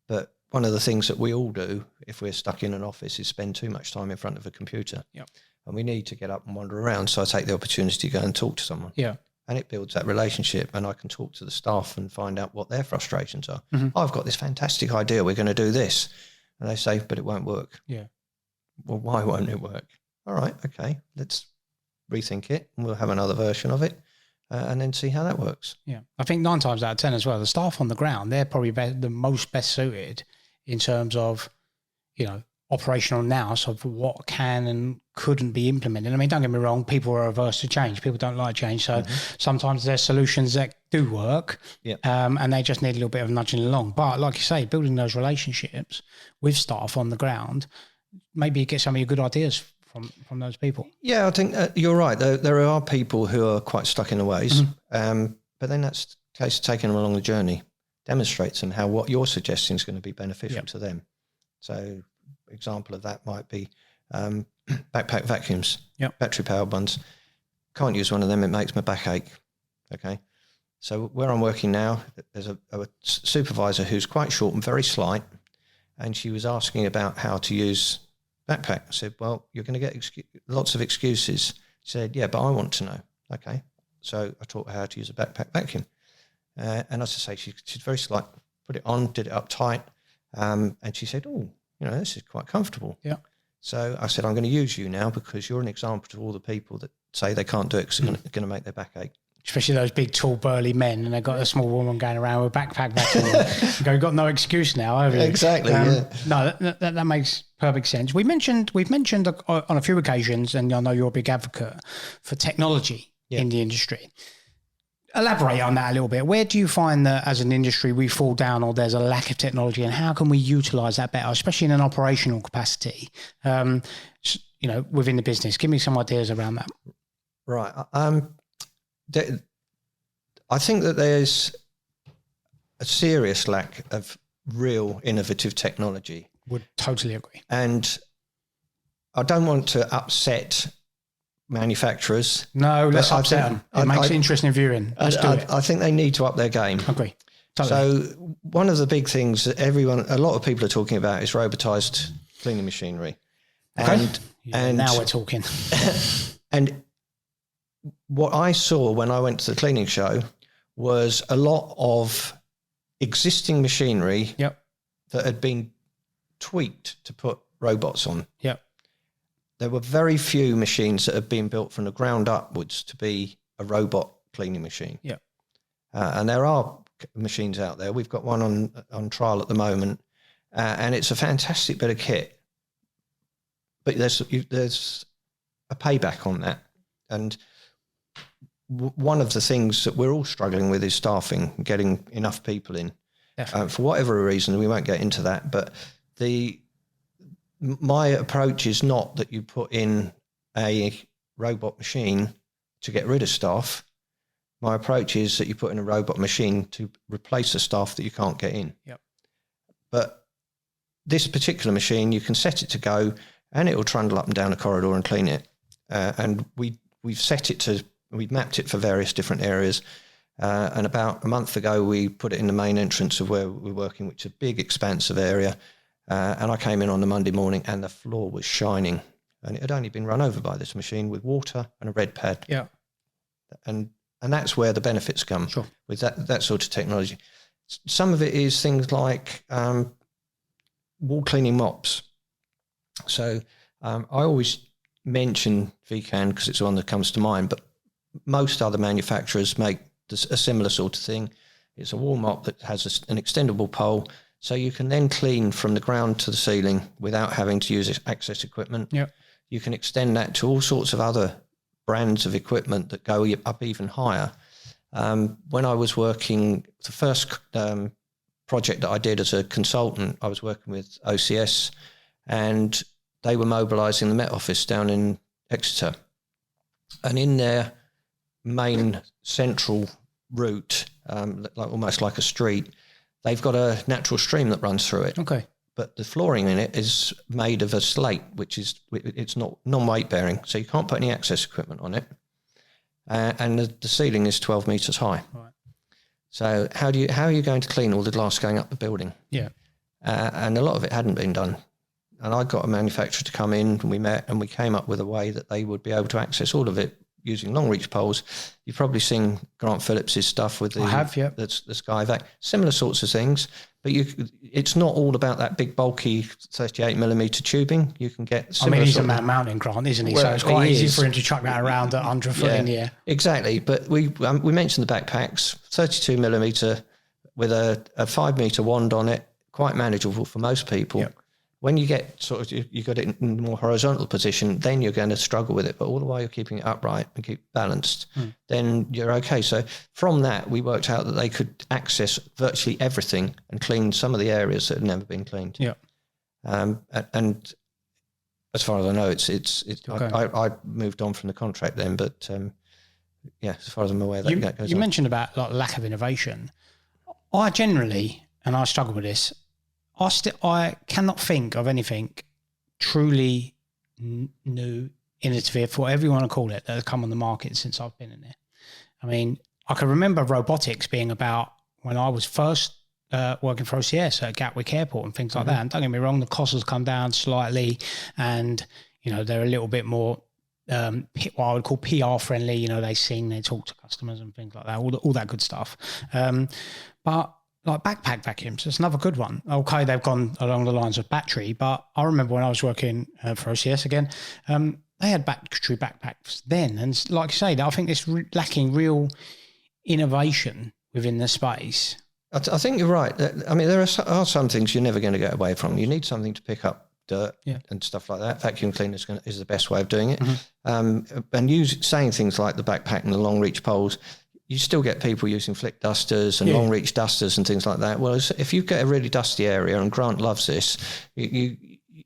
But one of the things that we all do if we're stuck in an office is spend too much time in front of a computer. Yep. And we need to get up and wander around. So I take the opportunity to go and talk to someone. Yeah. And it builds that relationship, and I can talk to the staff and find out what their frustrations are. Mm-hmm. Oh, I've got this fantastic idea. We're going to do this. And they say, but it won't work. Yeah. Well, why won't it work? All right, okay, let's rethink it, and we'll have another version of it, and then see how that works. Yeah. I think 9 times out of 10 as well, the staff on the ground, they're probably the most best suited in terms of, operational nous of what can and couldn't be implemented. I mean, don't get me wrong, people are averse to change. People don't like change. So sometimes there's solutions that do work, and they just need a little bit of nudging along. But like you say, building those relationships with staff on the ground, maybe you get some of your good ideas from those people. Yeah, I think you're right. There are people who are quite stuck in their ways, but then that's the case of taking them along the journey, demonstrates them how what you're suggesting is going to be beneficial to them. So example of that might be backpack vacuums, battery powered ones. Can't use one of them, it makes my back ache. Okay, so where I'm working now, there's a supervisor who's quite short and very slight, and she was asking about how to use backpack. I said, well, you're going to get lots of excuses. She said, yeah, but I want to know. Okay, so I taught her how to use a backpack vacuum, and as I say, she's very slight, put it on, did it up tight, and she said, oh, this is quite comfortable. Yeah. So I said, I'm going to use you now because you're an example to all the people that say they can't do it because it's going to make their back ache. Especially those big, tall, burly men, and they've got a small woman going around with a backpack vacuum. You've got no excuse now, have you? Exactly. No, that makes perfect sense. We've mentioned on a few occasions, and I know you're a big advocate for technology in the industry. Elaborate on that a little bit. Where do you find that as an industry we fall down or there's a lack of technology, and how can we utilise that better, especially in an operational capacity, within the business? Give me some ideas around that. Right. I think that there's a serious lack of real innovative technology. Would totally agree. And I don't want to upset manufacturers. No, let's upset them. It makes it interesting viewing. Let's do it. I think they need to up their game. Agree. Totally. So one of the big things that a lot of people are talking about is robotised cleaning machinery. Okay. And now we're talking. And what I saw when I went to the cleaning show was a lot of existing machinery that had been tweaked to put robots on. Yep. There were very few machines that had been built from the ground upwards to be a robot cleaning machine. Yeah. And there are machines out there. We've got one on trial at the moment, and it's a fantastic bit of kit. But there's a payback on that. And one of the things that we're all struggling with is staffing, getting enough people in. For whatever reason, we won't get into that, but my approach is not that you put in a robot machine to get rid of staff. My approach is that you put in a robot machine to replace the staff that you can't get in. Yep. But this particular machine, you can set it to go and it will trundle up and down a corridor and clean it. And we've mapped it for various different areas. And about a month ago, we put it in the main entrance of where we're working, which is a big expansive area. And I came in on the Monday morning and the floor was shining, and it had only been run over by this machine with water and a red pad. Yeah. And that's where the benefits come with that sort of technology. Some of it is things like wall cleaning mops. So I always mention VCAN because it's the one that comes to mind, but most other manufacturers make a similar sort of thing. It's a wall mop that has an extendable pole, so you can then clean from the ground to the ceiling without having to use access equipment. Yeah. you can extend that to all sorts of other brands of equipment that go up even higher. When I was working, the first project that I did as a consultant, I was working with OCS, and they were mobilising the Met Office down in Exeter. And in their main central route, almost like a street, they've got a natural stream that runs through it. Okay. But the flooring in it is made of a slate, it's not non-weight bearing, so you can't put any access equipment on it. And the ceiling is 12 metres high. Right. So how are you going to clean all the glass going up the building? Yeah. And a lot of it hadn't been done. And I got a manufacturer to come in, and we met, and we came up with a way that they would be able to access all of it using long reach poles. You've probably seen Grant Phillips's stuff with the Skyvac, similar sorts of things, but it's not all about that big bulky 38mm tubing. You can get he's a man mountain, Grant, isn't he? Well, so it's quite easy for him to chuck that around at 100 foot in the air. Exactly. But we mentioned the backpacks, 32mm with a 5 metre wand on it, quite manageable for most people. Yep. When you get you got it in a more horizontal position, then you're going to struggle with it. But all the while you're keeping it upright and keep balanced, then you're okay. So from that, we worked out that they could access virtually everything and clean some of the areas that had never been cleaned. Yeah. And as far as I know, it's okay. I moved on from the contract then, but as far as I'm aware, that goes on. You mentioned about lack of innovation. I generally, and I struggle with this, I cannot think of anything truly new, innovative, whatever you want to call it, that has come on the market since I've been in there. I mean, I can remember robotics being about when I was first working for OCS at Gatwick Airport and things like that. And don't get me wrong, the cost has come down slightly, and they're a little bit more what I would call PR friendly. They sing, they talk to customers and things like that, all that good stuff. But like backpack vacuums, that's another good one. Okay, they've gone along the lines of battery, but I remember when I was working for OCS again, they had battery backpacks then. And like you say, I think it's lacking real innovation within the space. I think you're right. I mean, there are some things you're never going to get away from. You need something to pick up dirt and stuff like that. Vacuum cleaner is the best way of doing it. And saying things like the backpack and the long reach poles, you still get people using flick dusters and long reach dusters and things like that. Well, if you get a really dusty area, and Grant loves this, you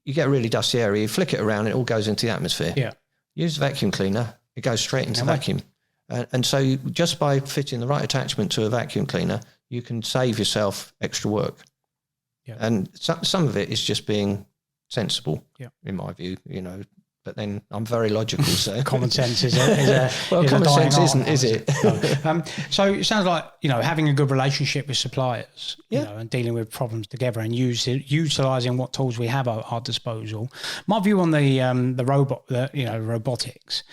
get a really dusty area, you flick it around, it all goes into the atmosphere. Yeah. Use a vacuum cleaner, it goes straight into the vacuum. And so just by fitting the right attachment to a vacuum cleaner, you can save yourself extra work. Yeah. And some of it is just being sensible, in my view, But then I'm very logical, so common sense is common sense isn't, is it? No. So it sounds like having a good relationship with suppliers, and dealing with problems together and utilising what tools we have at our disposal. My view on the robotics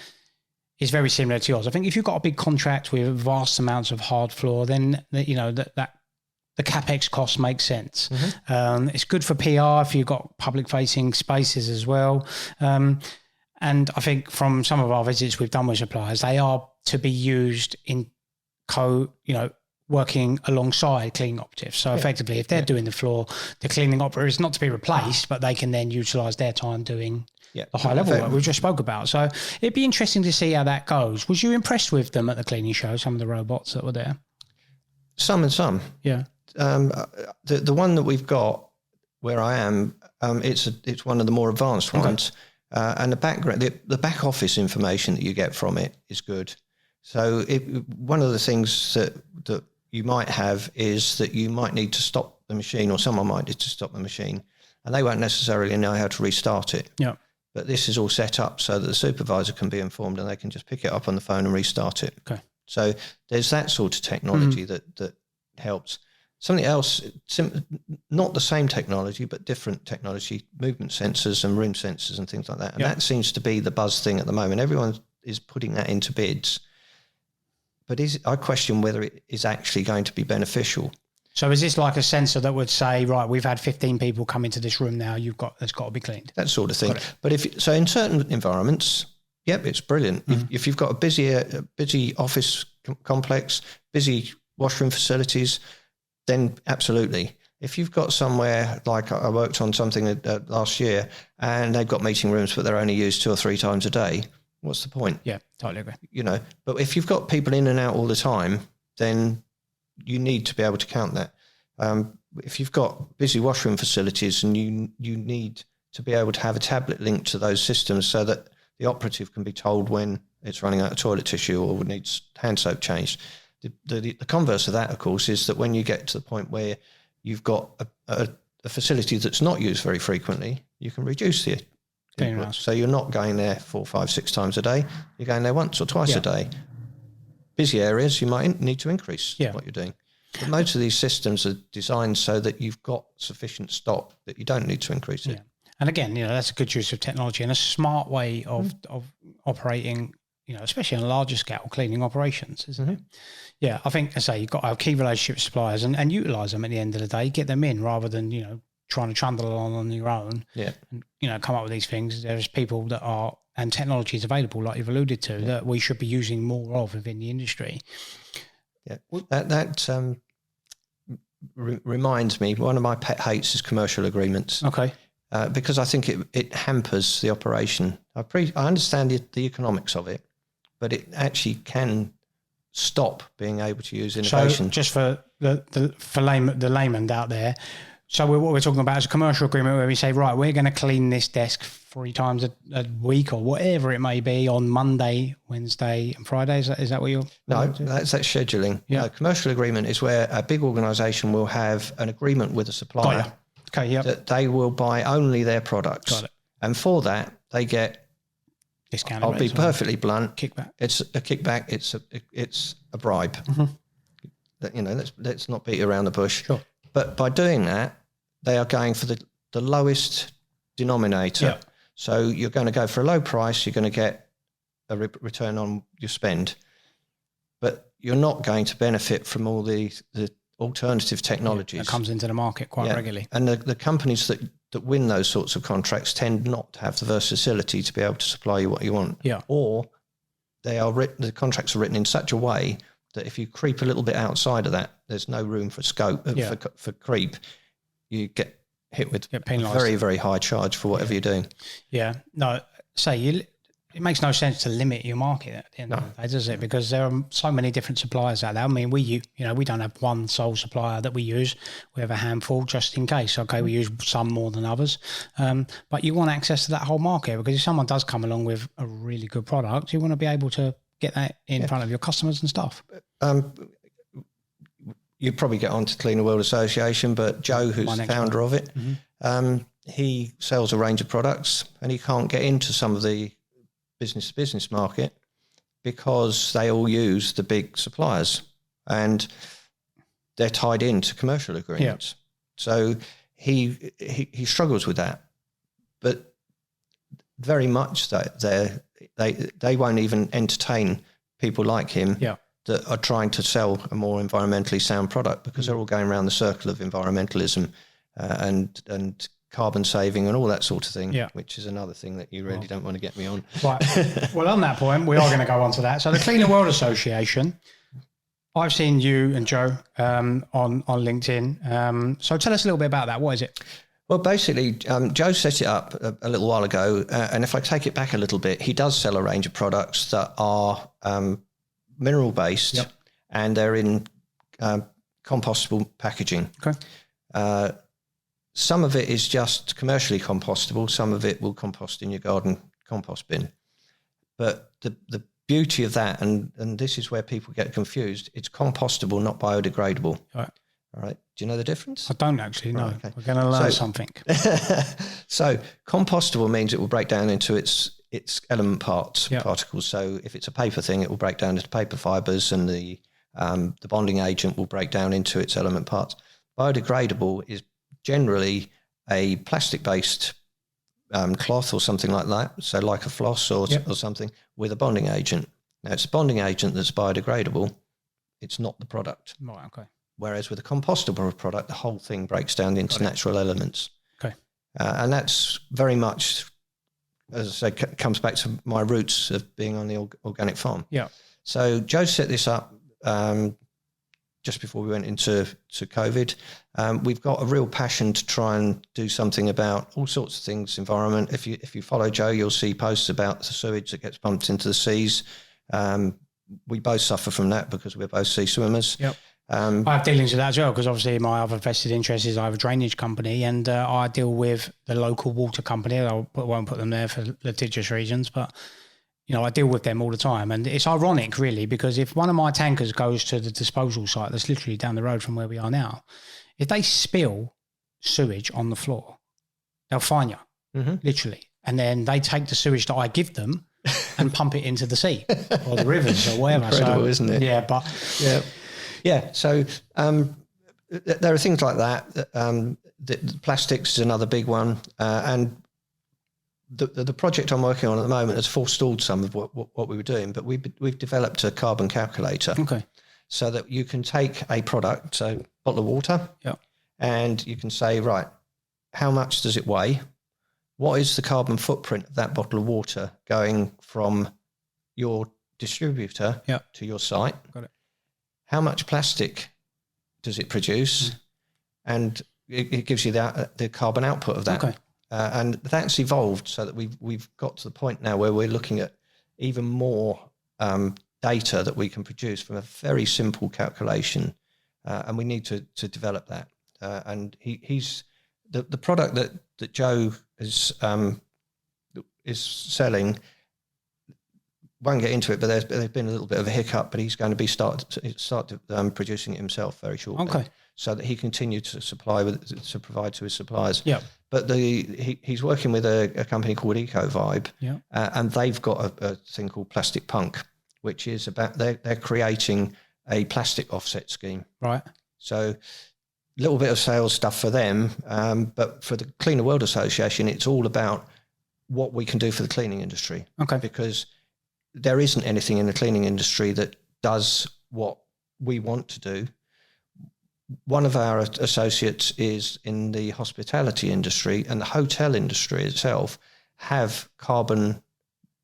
is very similar to yours. I think if you've got a big contract with vast amounts of hard floor, then that the capex cost makes sense. It's good for PR if you've got public-facing spaces as well. And I think from some of our visits we've done with suppliers, they are to be used in working alongside cleaning operatives. So effectively, if they're doing the floor, the cleaning operative is not to be replaced, but they can then utilise their time doing the high level work we just spoke about. So it'd be interesting to see how that goes. Was you impressed with them at the cleaning show, some of the robots that were there? Some and some. Yeah. The one that we've got where I am, it's one of the more advanced ones. And the back office information that you get from it is good. So one of the things that you might have is that you might need to stop the machine, or someone might need to stop the machine, and they won't necessarily know how to restart it. Yeah. But this is all set up so that the supervisor can be informed, and they can just pick it up on the phone and restart it. Okay. So there's that sort of technology that helps. Something else, not the same technology, but different technology, movement sensors and room sensors and things like that. And that seems to be the buzz thing at the moment. Everyone is putting that into bids. But I question whether it is actually going to be beneficial. So is this like a sensor that would say, right, we've had 15 people come into this room now, it's got to be cleaned? That sort of thing. But in certain environments, it's brilliant. If you've got a busy office complex, busy washroom facilities, then absolutely. If you've got somewhere, like I worked on something last year, and they've got meeting rooms, but they're only used 2 or 3 times a day, what's the point? Yeah, totally agree. You know, but if you've got people in and out all the time, then you need to be able to count that. If you've got busy washroom facilities, and you need to be able to have a tablet linked to those systems so that the operative can be told when it's running out of toilet tissue or needs hand soap changed. The converse of that, of course, is that when you get to the point where you've got a facility that's not used very frequently, you can reduce the input. So you're not going there 4, 5, 6 times a day. You're going there once or twice a day. Busy areas, you might need to increase what you're doing. But most of these systems are designed so that you've got sufficient stock that you don't need to increase it. And again, that's a good use of technology and a smart way of operating, especially on a larger scale cleaning operations, isn't it? Yeah, I think, as I say, you've got to have key relationship with suppliers and utilise them at the end of the day, get them in rather than, trying to trundle along on your own and, come up with these things. There's people that are, and technology is available, like you've alluded to, that we should be using more of within the industry. Yeah, that reminds me, one of my pet hates is commercial agreements. Okay. Because I think it hampers the operation. I understand the economics of it, but it actually can stop being able to use innovation. So just for the layman out there, so what we're talking about is a commercial agreement where we say, right, we're going to clean this desk 3 times a week or whatever it may be on Monday, Wednesday and Friday. Is that what you're... No, that's scheduling. Yeah. A commercial agreement is where a big organisation will have an agreement with a supplier. Got you. Okay, yep. That they will buy only their products. Got it. And for that, they get discount. I'll be perfectly blunt. Kickback. It's a kickback. It's a bribe. Let's not beat around the bush. Sure. But by doing that, they are going for the lowest denominator. Yeah. So you're going to go for a low price. You're going to get a return on your spend, but you're not going to benefit from all the alternative technologies that comes into the market quite regularly. And the companies that win those sorts of contracts tend not to have the versatility to be able to supply you what you want. Yeah. Or the contracts are written in such a way that if you creep a little bit outside of that, there's no room for scope for creep. You get hit with a very, very high charge for whatever you're doing. Yeah. No, it makes no sense to limit your market at the end of the day, does it? Because there are so many different suppliers out there. I mean, we don't have one sole supplier that we use. We have a handful just in case. Okay, we use some more than others. But you want access to that whole market, because if someone does come along with a really good product, you want to be able to get that in front of your customers and stuff. You'd probably get on to Cleaner World Association, but Joe, who's the founder of it, he sells a range of products, and he can't get into some of the business market because they all use the big suppliers and they're tied into commercial agreements. So he struggles with that, but very much that they won't even entertain people like him that are trying to sell a more environmentally sound product, because they're all going around the circle of environmentalism and carbon saving and all that sort of thing, which is another thing that you really don't want to get me on. Right. Well, on that point, we are going to go on to that. So the Cleaner World Association, I've seen you and Joe on LinkedIn. So tell us a little bit about that. What is it? Well, basically, Joe set it up a little while ago. And if I take it back a little bit, he does sell a range of products that are mineral-based and they're in compostable packaging. Okay. Some of it is just commercially compostable. Some of it will compost in your garden compost bin. But the beauty of that, and this is where people get confused, it's compostable, not biodegradable. All right. Do you know the difference? I don't actually know. Okay. We're going to learn something. So compostable means it will break down into its element particles. So if it's a paper thing, it will break down into paper fibers, and the bonding agent will break down into its element parts. Biodegradable is generally a plastic-based cloth or something like that, so like a floss or something, with a bonding agent. Now, it's a bonding agent that's biodegradable. It's not the product. Right, okay. Whereas with a compostable product, the whole thing breaks down into natural elements. Okay. And that's very much, as I say, comes back to my roots of being on the organic farm. Yeah. So Joe set this up just before we went into COVID. We've got a real passion to try and do something about all sorts of things, environment. If you follow Joe, you'll see posts about the sewage that gets pumped into the seas. We both suffer from that because we're both sea swimmers. Yep. I have dealings with that as well, because obviously my other vested interest is I have a drainage company, and I deal with the local water company. I won't put them there for litigious reasons, but I deal with them all the time. And it's ironic, really, because if one of my tankers goes to the disposal site that's literally down the road from where we are now, if they spill sewage on the floor, they'll fine you, literally. And then they take the sewage that I give them and pump it into the sea or the rivers or whatever. Incredible, isn't it? Yeah, but... Yeah, so there are things like that. The plastics is another big one, and the project I'm working on at the moment has forestalled some of what we were doing. But we've developed a carbon calculator, so that you can take a product, so a bottle of water, and you can say, right, how much does it weigh? What is the carbon footprint of that bottle of water going from your distributor to your site? Got it. How much plastic does it produce? And it gives you the carbon output of that. And that's evolved so that we've got to the point now where we're looking at even more data that we can produce from a very simple calculation. And we need to develop that. And he's the product that Joe is selling. Won't get into it, but there's been a little bit of a hiccup. But he's going to be start producing it himself very shortly, so that he continue to provide to his suppliers. Yeah. But he's working with a company called Eco Vibe, and they've got a thing called Plastic Punk, which is about they're creating a plastic offset scheme. Right. So a little bit of sales stuff for them, but for the Cleaner World Association, it's all about what we can do for the cleaning industry. Because there isn't anything in the cleaning industry that does what we want to do. One of our associates is in the hospitality industry, and the hotel industry itself have carbon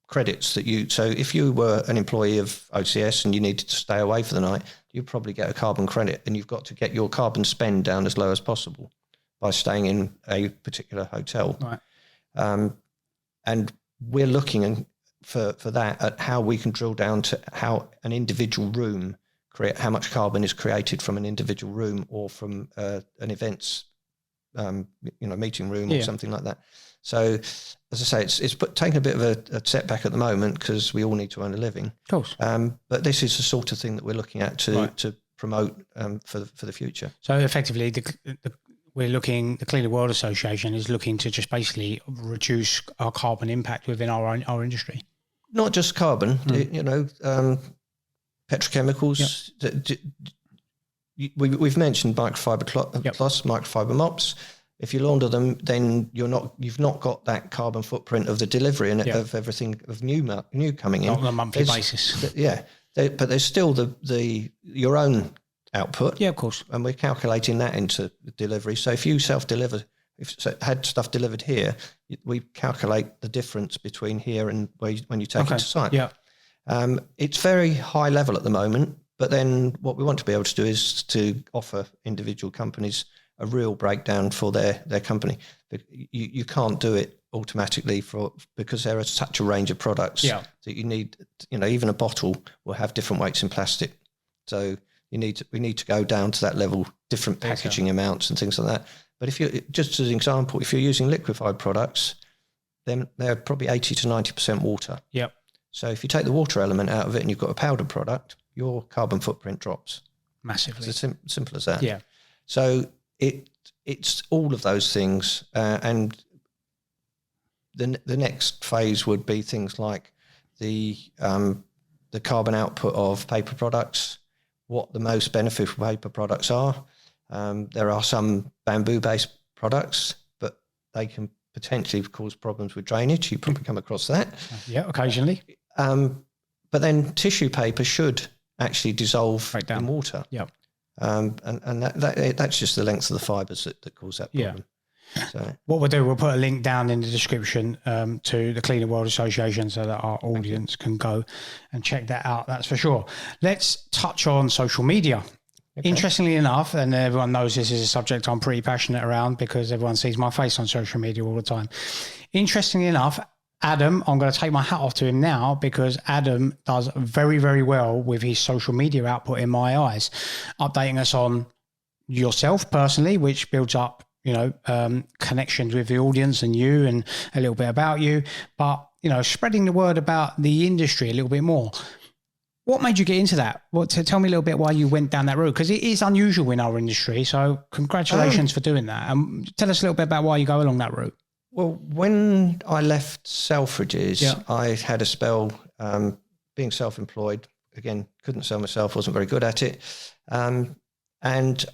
credits so if you were an employee of OCS and you needed to stay away for the night, you'd probably get a carbon credit, and you've got to get your carbon spend down as low as possible by staying in a particular hotel. Right. And we're looking for that at how we can drill down to how an individual room how much carbon is created from an individual room or from an events meeting room or something like that. So as I say, it's taking a bit of a setback at the moment because we all need to earn a living. Of course. But this is the sort of thing that we're looking at to promote for the future. So effectively, the Cleaner World Association is looking to just basically reduce our carbon impact within our industry. Not just carbon, petrochemicals. We've mentioned microfiber cloths, microfiber mops. If you launder them, then you've not got that carbon footprint of the delivery and of everything of new coming in. Not on a monthly basis. But there's still your own output. Yeah, of course. And we're calculating that into the delivery. So if you self-deliver, had stuff delivered here, we calculate the difference between here and when you take it to site. Yeah. It's very high level at the moment, but then what we want to be able to do is to offer individual companies a real breakdown for their company. You can't do it automatically because there are such a range of products that you need. Even a bottle will have different weights in plastic, so we need to go down to that level, different packaging amounts and things like that. But just as an example, if you're using liquefied products, then they're probably 80 to 90% water. Yep. So if you take the water element out of it and you've got a powdered product, your carbon footprint drops massively. It's as simple as that. Yeah. So it's all of those things, and the next phase would be things like the carbon output of paper products, what the most beneficial paper products are. There are some bamboo-based products, but they can potentially cause problems with drainage. You probably come across that. Yeah, occasionally. But then tissue paper should actually dissolve in water. Yeah. And that's just the length of the fibres that cause that problem. Yeah. So what we'll do, we'll put a link down in the description to the Cleaner World Association so that our audience can go and check that out. That's for sure. Let's touch on social media. Okay. Interestingly enough, and everyone knows this is a subject I'm pretty passionate around because everyone sees my face on social media all the time. Interestingly enough, Adam, I'm going to take my hat off to him now because Adam does very, very well with his social media output in my eyes, updating us on yourself personally, which builds up, connections with the audience and you and a little bit about you, but, spreading the word about the industry a little bit more. What made you get into that? Tell me a little bit why you went down that route, because it is unusual in our industry. So congratulations for doing that. And tell us a little bit about why you go along that route. Well, when I left Selfridges, I had a spell being self-employed. Again, couldn't sell myself, wasn't very good at it. And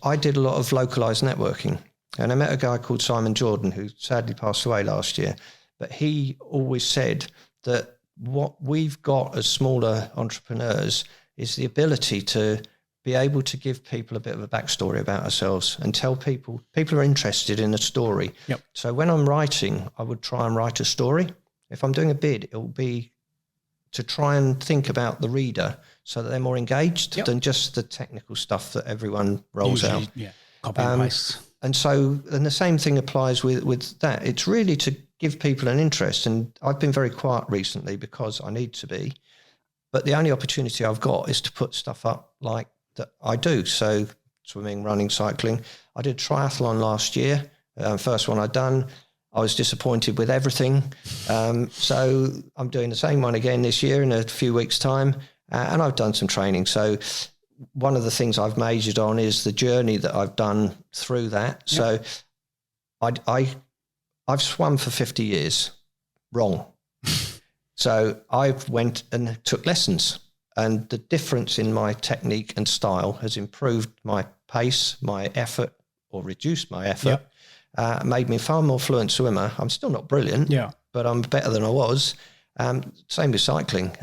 I did a lot of localized networking. And I met a guy called Simon Jordan, who sadly passed away last year. But he always said that what we've got as smaller entrepreneurs is the ability to be able to give people a bit of a backstory about ourselves and tell people are interested in a story. Yep. So when I'm writing, I would try and write a story. If I'm doing a bid, it will be to try and think about the reader so that they're more engaged than just the technical stuff that everyone rolls out. Yeah, copy and paste. And the same thing applies with that. It's really to give people an interest. And I've been very quiet recently because I need to be. But the only opportunity I've got is to put stuff up like that I do. So swimming, running, cycling. I did triathlon last year. First one I'd done. I was disappointed with everything. So I'm doing the same one again this year in a few weeks' time. And I've done some training. So one of the things I've majored on is the journey that I've done through that. Yep. So I've swum for 50 years. Wrong. So I went and took lessons. And the difference in my technique and style has improved my pace, my effort, or reduced my effort, made me a far more fluent swimmer. I'm still not brilliant, but I'm better than I was. Same with cycling.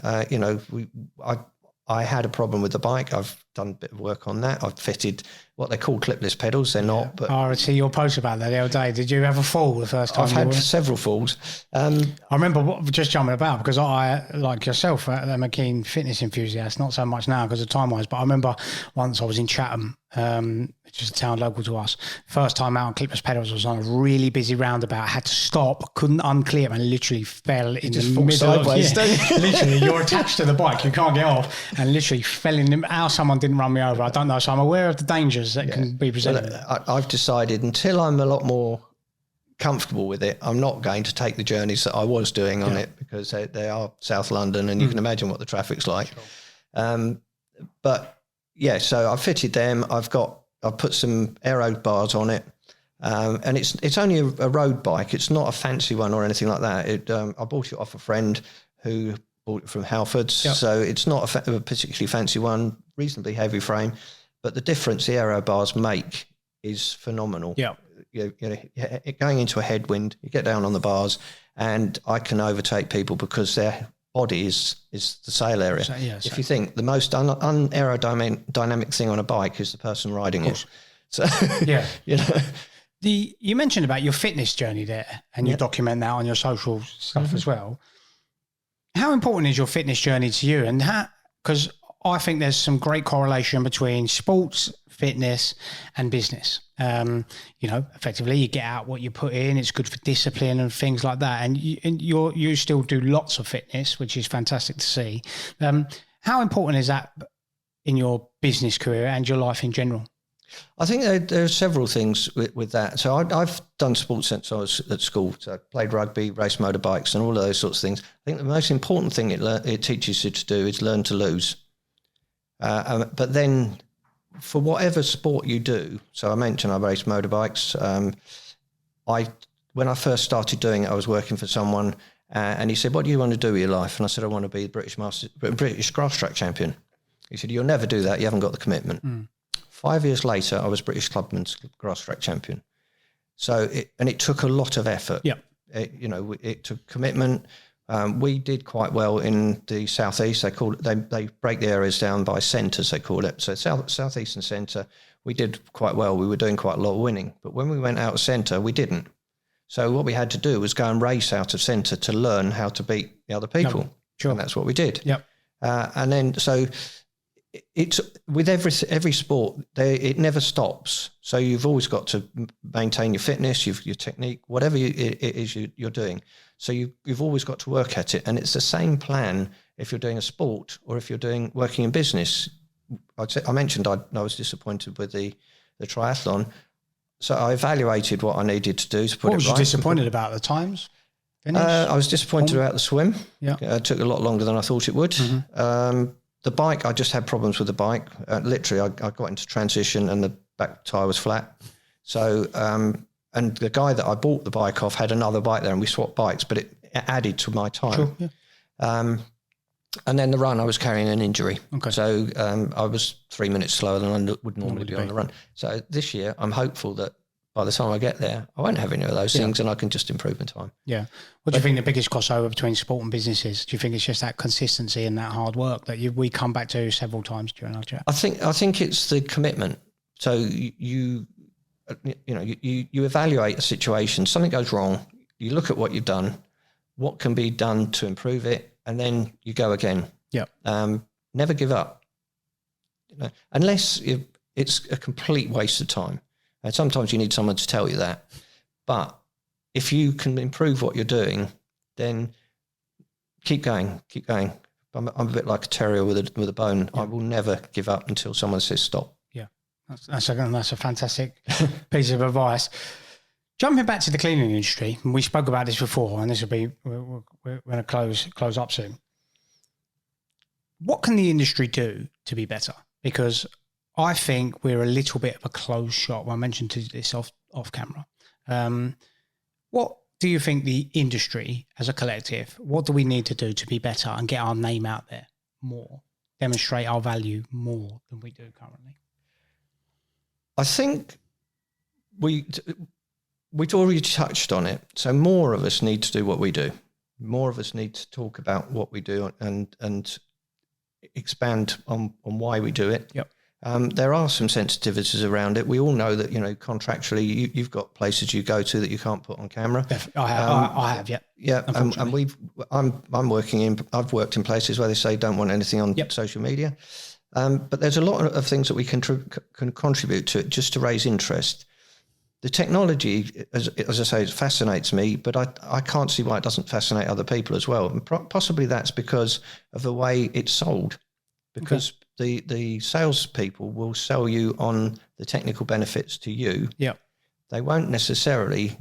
I had a problem with the bike. I've done a bit of work on that. I've fitted what they call clipless pedals. They're not. But I see your post about that the other day. Did you have a fall the first time? I've had several falls. I remember just jumping about because I, like yourself, I'm a keen fitness enthusiast, not so much now because of time-wise, but I remember once I was in Chatham, which is a town local to us. First time out on clipless pedals, was on a really busy roundabout. I had to stop, couldn't unclear, and literally fell in the middle sideways, of literally, you're attached to the bike, you can't get off, and literally fell in the, how someone didn't run me over, I don't know. So I'm aware of the dangers that can be presented. Well, I've decided until I'm a lot more comfortable with it, I'm not going to take the journeys that I was doing on it because they are South London and you can imagine what the traffic's like. Sure. But yeah, so I've fitted them. I've put some aero bars on it. And it's only a road bike. It's not a fancy one or anything like that. I bought it off a friend who bought it from Halfords. Yep. So it's not a particularly fancy one, reasonably heavy frame. But the difference the aero bars make is phenomenal. Yeah. Going into a headwind, you get down on the bars and I can overtake people because their body is the sail area. So, if you think the most unaerodynamic thing on a bike is the person riding it. So, you mentioned about your fitness journey there and you document that on your social stuff as well. How important is your fitness journey to you? And because I think there's some great correlation between sports, fitness and business. Effectively you get out what you put in. It's good for discipline and things like that. And you still do lots of fitness, which is fantastic to see. How important is that in your business career and your life in general? I think there are several things with that. So I've done sports since I was at school. So I played rugby, raced motorbikes and all of those sorts of things. I think the most important thing it teaches you to do is learn to lose. But then for whatever sport you do, so I mentioned I raced motorbikes. When I first started doing it, I was working for someone and he said, "What do you want to do with your life?" And I said, "I want to be British grass track champion." He said, "You'll never do that. You haven't got the commitment." 5 years later, I was British Clubman's grass track champion. So it took a lot of effort. Yeah, it took commitment. We did quite well in the southeast. They break the areas down by centres, they call it. So southeast and centre, we did quite well. We were doing quite a lot of winning. But when we went out of centre, we didn't. So what we had to do was go and race out of centre to learn how to beat the other people. Sure. And that's what we did. Yep. And then so it's with every sport, it never stops. So you've always got to maintain your fitness, your technique, whatever it is you're doing. So you've always got to work at it, and it's the same plan if you're doing a sport or if you're working in business. I mentioned I was disappointed with the triathlon, so I evaluated what I needed to do to put it right. What was you disappointed about? The times? I was disappointed about the swim. Yeah, it took a lot longer than I thought it would. Mm-hmm. The bike, I just had problems with the bike. Literally, I got into transition and the back tyre was flat. So, and the guy that I bought the bike off had another bike there, and we swapped bikes, but it added to my time. Sure, yeah. And then the run, I was carrying an injury. Okay. So I was 3 minutes slower than I would normally be on the run. So this year, I'm hopeful that by the time I get there, I won't have any of those things, and I can just improve in time. Yeah. What do you think the biggest crossover between sport and business is? Do you think it's just that consistency and that hard work that we come back to several times during our chat? I think it's the commitment. So you evaluate a situation, something goes wrong, you look at what you've done, what can be done to improve it, and then you go again. Yeah. Never give up. Unless it's a complete waste of time. And sometimes you need someone to tell you that. But if you can improve what you're doing, then keep going. I'm a bit like a terrier with a bone. Yeah. I will never give up until someone says stop. Yeah, that's a fantastic piece of advice. Jumping back to the cleaning industry, and we spoke about this before, and we're going to close up soon. What can the industry do to be better? Because I think we're a little bit of a closed shop. I mentioned this off camera. What do you think the industry as a collective, what do we need to do to be better and get our name out there more, demonstrate our value more than we do currently? I think we've already touched on it. So more of us need to do what we do. More of us need to talk about what we do and expand on why we do it. Yep. There are some sensitivities around it. We all know that, contractually, you've got places you go to that you can't put on camera. I have, yeah. Yeah, and I've worked in places where they say don't want anything on social media. But there's a lot of things that we can contribute to it just to raise interest. The technology, as I say, it fascinates me, but I can't see why it doesn't fascinate other people as well. And possibly that's because of the way it's sold, because the salespeople will sell you on the technical benefits to you. Yeah, they won't necessarily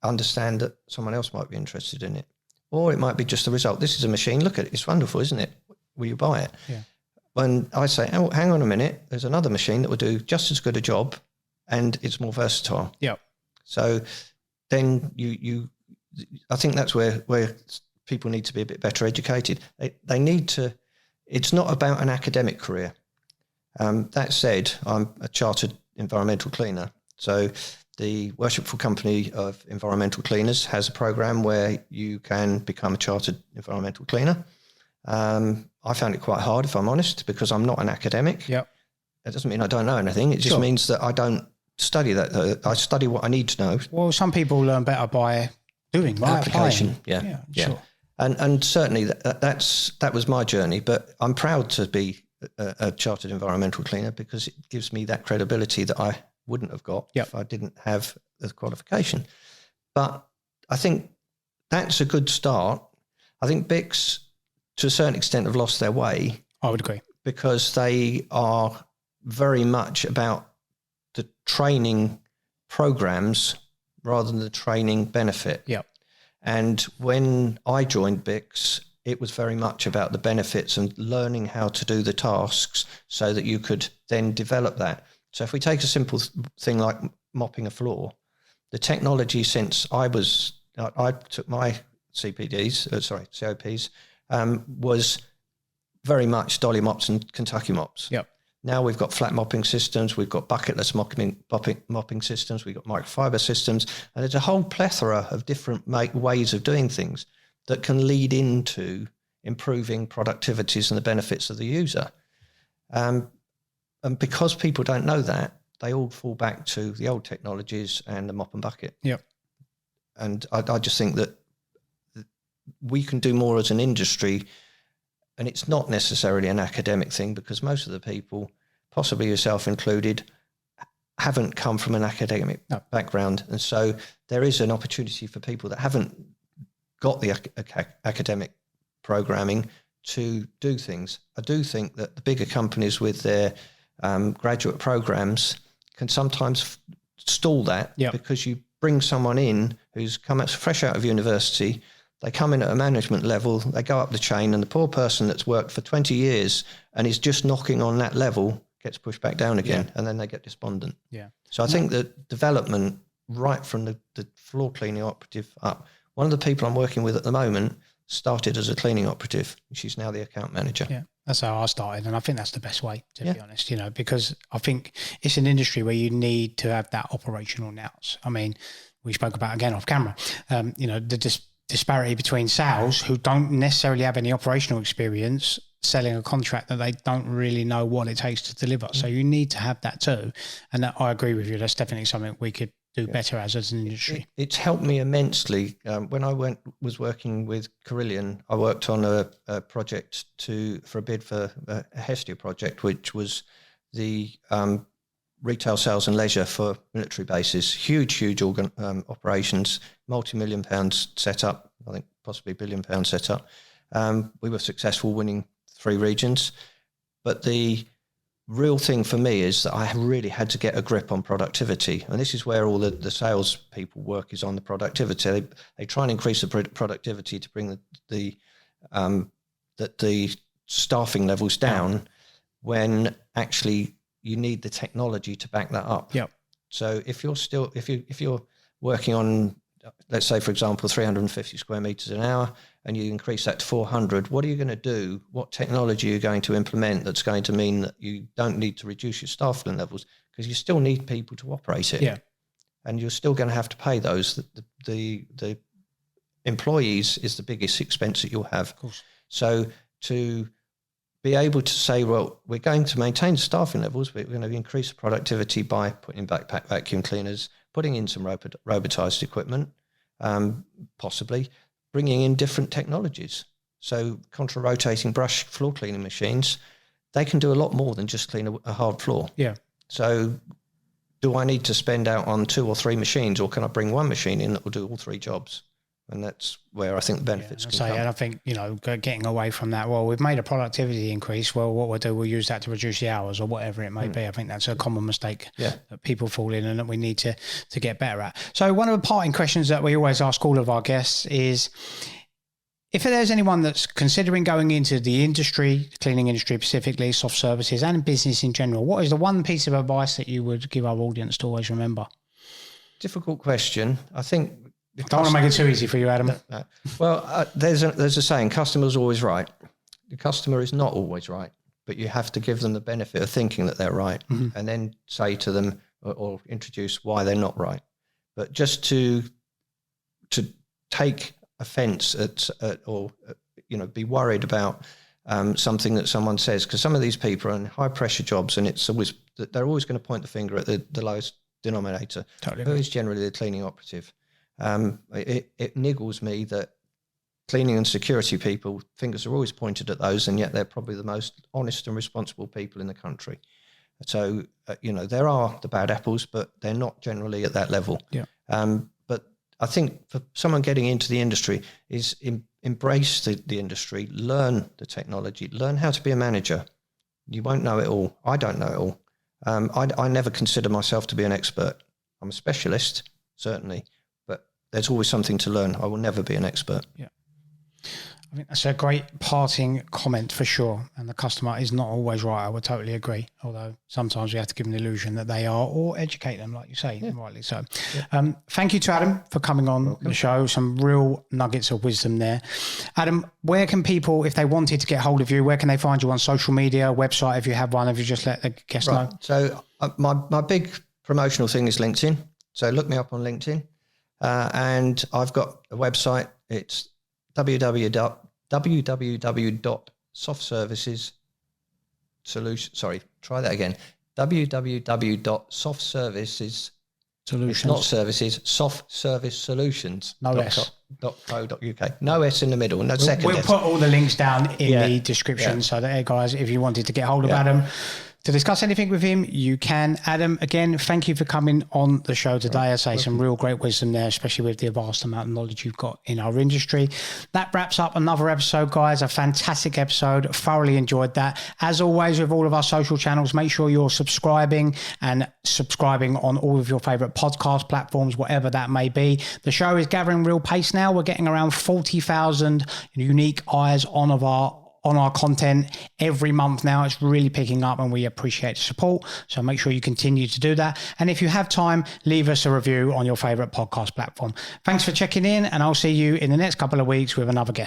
understand that someone else might be interested in it, or it might be just the result. This is a machine. Look at it; it's wonderful, isn't it? Will you buy it? Yeah. When I say, oh, hang on a minute, there's another machine that will do just as good a job, and it's more versatile. Yeah. So then I think that's where people need to be a bit better educated. They need to. It's not about an academic career. That said, I'm a chartered environmental cleaner. So the Worshipful Company of Environmental Cleaners has a program where you can become a chartered environmental cleaner. I found it quite hard, if I'm honest, because I'm not an academic. Yeah. That doesn't mean I don't know anything. It just means that I don't study that. I study what I need to know. Well, some people learn better by doing, right? Application. Yeah. Sure. And certainly that was my journey, but I'm proud to be a chartered environmental cleaner because it gives me that credibility that I wouldn't have got if I didn't have the qualification. But I think that's a good start. I think BICs, to a certain extent, have lost their way. I would agree. Because they are very much about the training programs rather than the training benefit. Yeah. And when I joined BICs, it was very much about the benefits and learning how to do the tasks so that you could then develop that. So if we take a simple thing like mopping a floor, the technology since I took my COPs, was very much dolly mops and Kentucky mops. Yep. Now we've got flat mopping systems, we've got bucketless mopping systems, we've got microfiber systems, and there's a whole plethora of different ways of doing things that can lead into improving productivities and the benefits of the user. And because people don't know that, they all fall back to the old technologies and the mop and bucket. Yep. And I just think that we can do more as an industry and it's not necessarily an academic thing, because most of the people, possibly yourself included, haven't come from an academic background. And so there is an opportunity for people that haven't got the academic programming to do things. I do think that the bigger companies with their graduate programs can sometimes stall that, because you bring someone in who's come fresh out of university, they come in at a management level, they go up the chain, and the poor person that's worked for 20 years and is just knocking on that level gets pushed back down again, and then they get despondent. So I think that development, right from the floor cleaning operative up, one of the people I'm working with at the moment started as a cleaning operative. She's now the account manager. Yeah, that's how I started, and I think that's the best way, to be honest, because I think it's an industry where you need to have that operational nous. I mean, we spoke about, again, off camera, the disparity between sales who don't necessarily have any operational experience selling a contract that they don't really know what it takes to deliver. So you need to have that too. And I agree with you. That's definitely something we could do better as an industry. It's helped me immensely. When I was working with Carillion, I worked on a project for a bid for a Hestia project, which was the retail sales and leisure for military bases. Huge operations, multi-million pounds set up, I think possibly £1 billion set up. We were successful, winning 3 regions. But the real thing for me is that I really had to get a grip on productivity. And this is where all the sales people work, is on the productivity. They try and increase the productivity to bring the staffing levels down, when actually you need the technology to back that up. So if you're working on, let's say, for example, 350 square meters an hour, and you increase that to 400, what are you going to do? What technology are you going to implement that's going to mean that you don't need to reduce your staffing levels? Because you still need people to operate it. And you're still going to have to pay those. The employees is the biggest expense that you'll have. Of course. So to be able to say, well, we're going to maintain staffing levels, but we're going to increase the productivity by putting backpack vacuum cleaners, putting in some robotized equipment, possibly bringing in different technologies. So contra-rotating brush floor cleaning machines, they can do a lot more than just clean a hard floor. So do I need to spend out on 2 or 3 machines, or can I bring one machine in that will do all 3 jobs? And that's where I think the benefits can come. And I think, getting away from that, well, we've made a productivity increase. Well, what we'll do, we'll use that to reduce the hours or whatever it may be. I think that's a common mistake that people fall in, and that we need to get better at. So one of the parting questions that we always ask all of our guests is, if there's anyone that's considering going into the industry, cleaning industry specifically, soft services, and business in general, what is the one piece of advice that you would give our audience to always remember? Difficult question. I think... I don't want to make it too easy for you, Adam. No. Well, there's a saying, customer's always right. The customer is not always right, but you have to give them the benefit of thinking that they're right, and then say to them or introduce why they're not right. But just to take offence at or be worried about something that someone says, because some of these people are in high pressure jobs, and they're always going to point the finger at the lowest denominator, who is generally the cleaning operative. It niggles me that cleaning and security people, fingers are always pointed at those, and yet they're probably the most honest and responsible people in the country. So, there are the bad apples, but they're not generally at that level. But I think for someone getting into the industry is embrace the industry, learn the technology, learn how to be a manager. You won't know it all. I don't know it all. I never consider myself to be an expert. I'm a specialist, certainly, but there's always something to learn. I will never be an expert. I think that's a great parting comment for sure. And the customer is not always right. I would totally agree. Although sometimes we have to give them the illusion that they are, or educate them, like you say, rightly so. Thank you to Adam for coming on the show. Some real nuggets of wisdom there. Adam, where can people, if they wanted to get hold of you, where can they find you on social media, website, if you have one, if you just let the guests know? So my big promotional thing is LinkedIn. So look me up on LinkedIn. And I've got a website. It's www.softservicesolutions. Solutions. Not services, softservicesolutions. No less. podcast.co.uk. No S in the middle, no second We'll S. put all the links down in the description so that, guys, if you wanted to get hold of Adam to discuss anything with him, you can. Adam, again, thank you for coming on the show today. I say some real great wisdom there, especially with the vast amount of knowledge you've got in our industry. That wraps up another episode, guys. A fantastic episode. Thoroughly enjoyed that. As always, with all of our social channels, make sure you're subscribing on all of your favorite podcast platforms, whatever that may be. The show is gathering real pace now. We're getting around 40,000 unique eyes on our content every month now. It's really picking up and we appreciate the support. So make sure you continue to do that. And if you have time, leave us a review on your favorite podcast platform. Thanks for checking in, and I'll see you in the next couple of weeks with another guest.